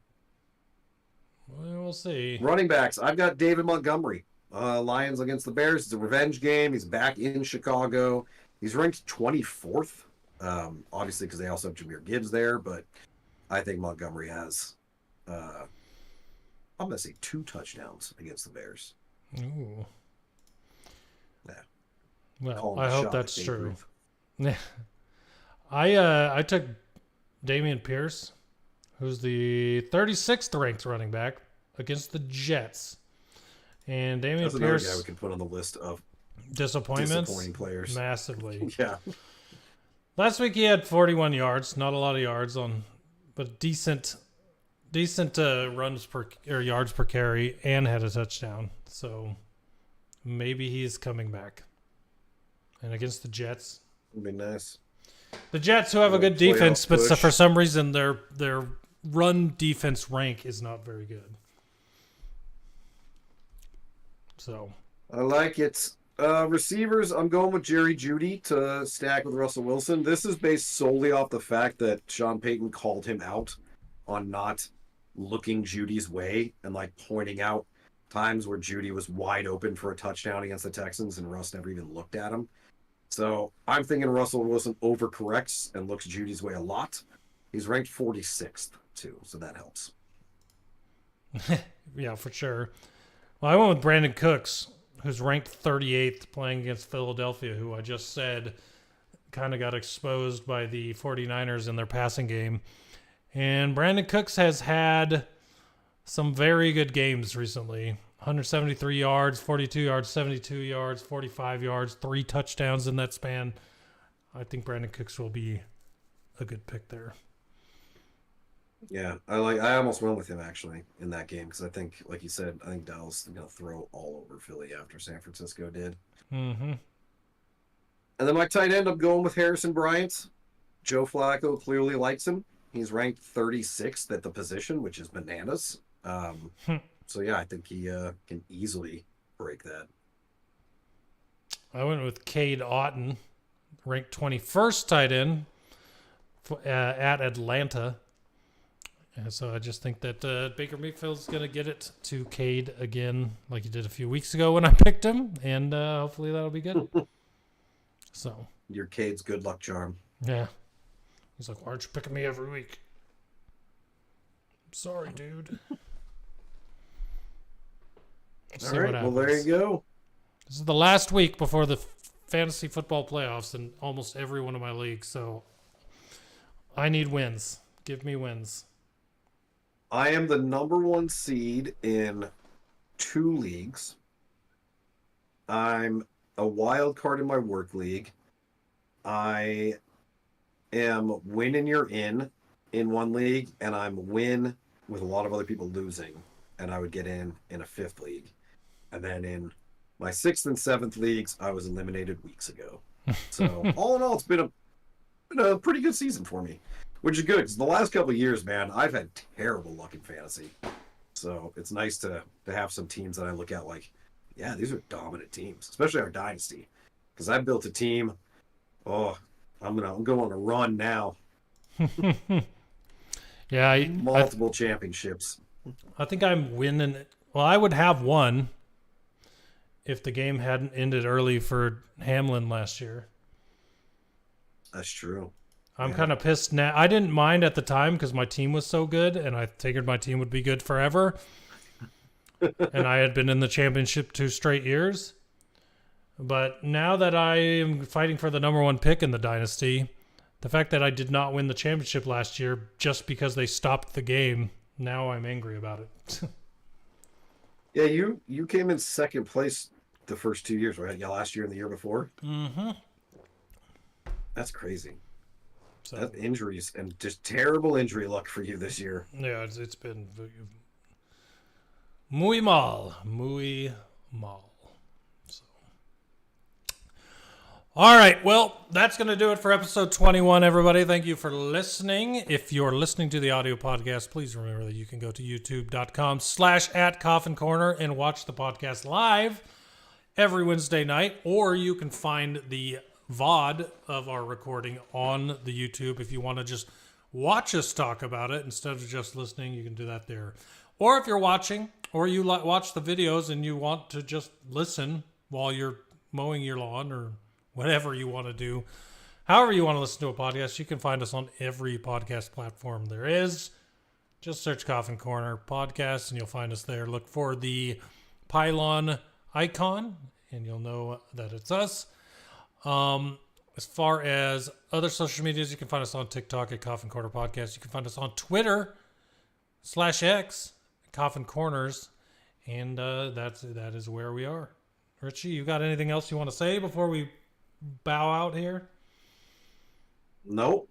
Well, we'll see. Running backs, I've got David Montgomery. Lions against the Bears. It's a revenge game. He's back in Chicago. He's ranked 24th, obviously because they also have Jahmyr Gibbs there, but I think Montgomery has, I'm going to say 2 touchdowns against the Bears. Ooh. Yeah. Well, I hope that's true. Yeah. I took Dameon Pierce, who's the 36th ranked running back, against the Jets. And Dameon That's Pierce, another guy we can put on the list of disappointing players. Massively. Yeah. Last week he had 41 yards, not a lot of yards but decent runs per or yards per carry, and had a touchdown. So maybe he's coming back. And against the Jets, It'd be nice. The Jets, who have a good defense, but for some reason their run defense rank is not very good. So I like it. Receivers, I'm going with Jerry Jeudy to stack with Russell Wilson. This is based solely off the fact that Sean Payton called him out on not looking Judy's way and like pointing out times where Jeudy was wide open for a touchdown against the Texans and Russ never even looked at him. So I'm thinking Russell Wilson overcorrects and looks Judy's way a lot. He's ranked 46th too, so that helps. Yeah, for sure. Well, I went with Brandon Cooks, who's ranked 38th, playing against Philadelphia, who I just said kind of got exposed by the 49ers in their passing game. And Brandon Cooks has had some very good games recently. 173 yards, 42 yards, 72 yards, 45 yards, 3 touchdowns in that span. I think Brandon Cooks will be a good pick there. Yeah, I almost went with him actually in that game because I think, like you said, I think Dallas is going to throw all over Philly after San Francisco did. Mm-hmm. And then my tight end, I'm going with Harrison Bryant. Joe Flacco clearly likes him. He's ranked 36th at the position, which is bananas. So yeah, I think he can easily break that. I went with Cade Otton, ranked 21st tight end at Atlanta. And so I just think that Baker Mayfield's going to get it to Cade again like he did a few weeks ago when I picked him. And hopefully that'll be good. So Your Cade's good luck charm. yeah. He's like, why aren't you picking me every week? I'm sorry, dude. All right, well, there you go. This is the last week before the fantasy football playoffs in almost every one of my leagues. So I need wins. Give me wins. I am the number 1 seed in 2 leagues. I'm a wild card in my work league. I am win and you're in 1 league, and I'm win with a lot of other people losing, and I would get in a 5th league. And then in my 6th and 7th leagues, I was eliminated weeks ago. So all in all, it's been a pretty good season for me. Which is good, because the last couple of years, man, I've had terrible luck in fantasy. So it's nice to have some teams that I look at like, yeah, these are dominant teams, especially our dynasty. Because I built a team, I'm going on a run now. Yeah. Multiple championships. I think I'm winning. Well, I would have won if the game hadn't ended early for Hamlin last year. That's true. I'm kind of pissed now. I didn't mind at the time because my team was so good, and I figured my team would be good forever. And I had been in the championship 2 straight years. But now that I am fighting for the number 1 pick in the dynasty, the fact that I did not win the championship last year just because they stopped the game, now I'm angry about it. Yeah, you came in 2nd place the first 2 years, right? Yeah, last year and the year before. Mm-hmm. That's crazy. So, That injuries and just terrible injury luck for you this year. yeah, it's been muy mal. So, All right, well, that's going to do it for episode 21, everybody. Thank you for listening. If you're listening to the audio podcast, please remember that you can go to youtube.com/@CoffinCorner and watch the podcast live every Wednesday night, or you can find the VOD of our recording on the YouTube. If you want to just watch us talk about it instead of just listening, you can do that there. Or if you're watching, or you watch the videos and you want to just listen while you're mowing your lawn or whatever you want to do, however you want to listen to a podcast, you can find us on every podcast platform there is. Just search Coffin Corner Podcast and you'll find us there. Look for the pylon icon and you'll know that it's us. As far as other social medias, you can find us on TikTok at Coffin Corner Podcast. You can find us on Twitter /X, Coffin Corners, and that is where we are. Richie, you got anything else you want to say before we bow out here? Nope.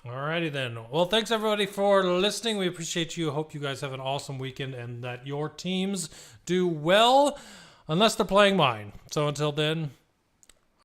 Alrighty then. Well, thanks everybody for listening. We appreciate you. Hope you guys have an awesome weekend and that your teams do well, unless they're playing mine. So until then,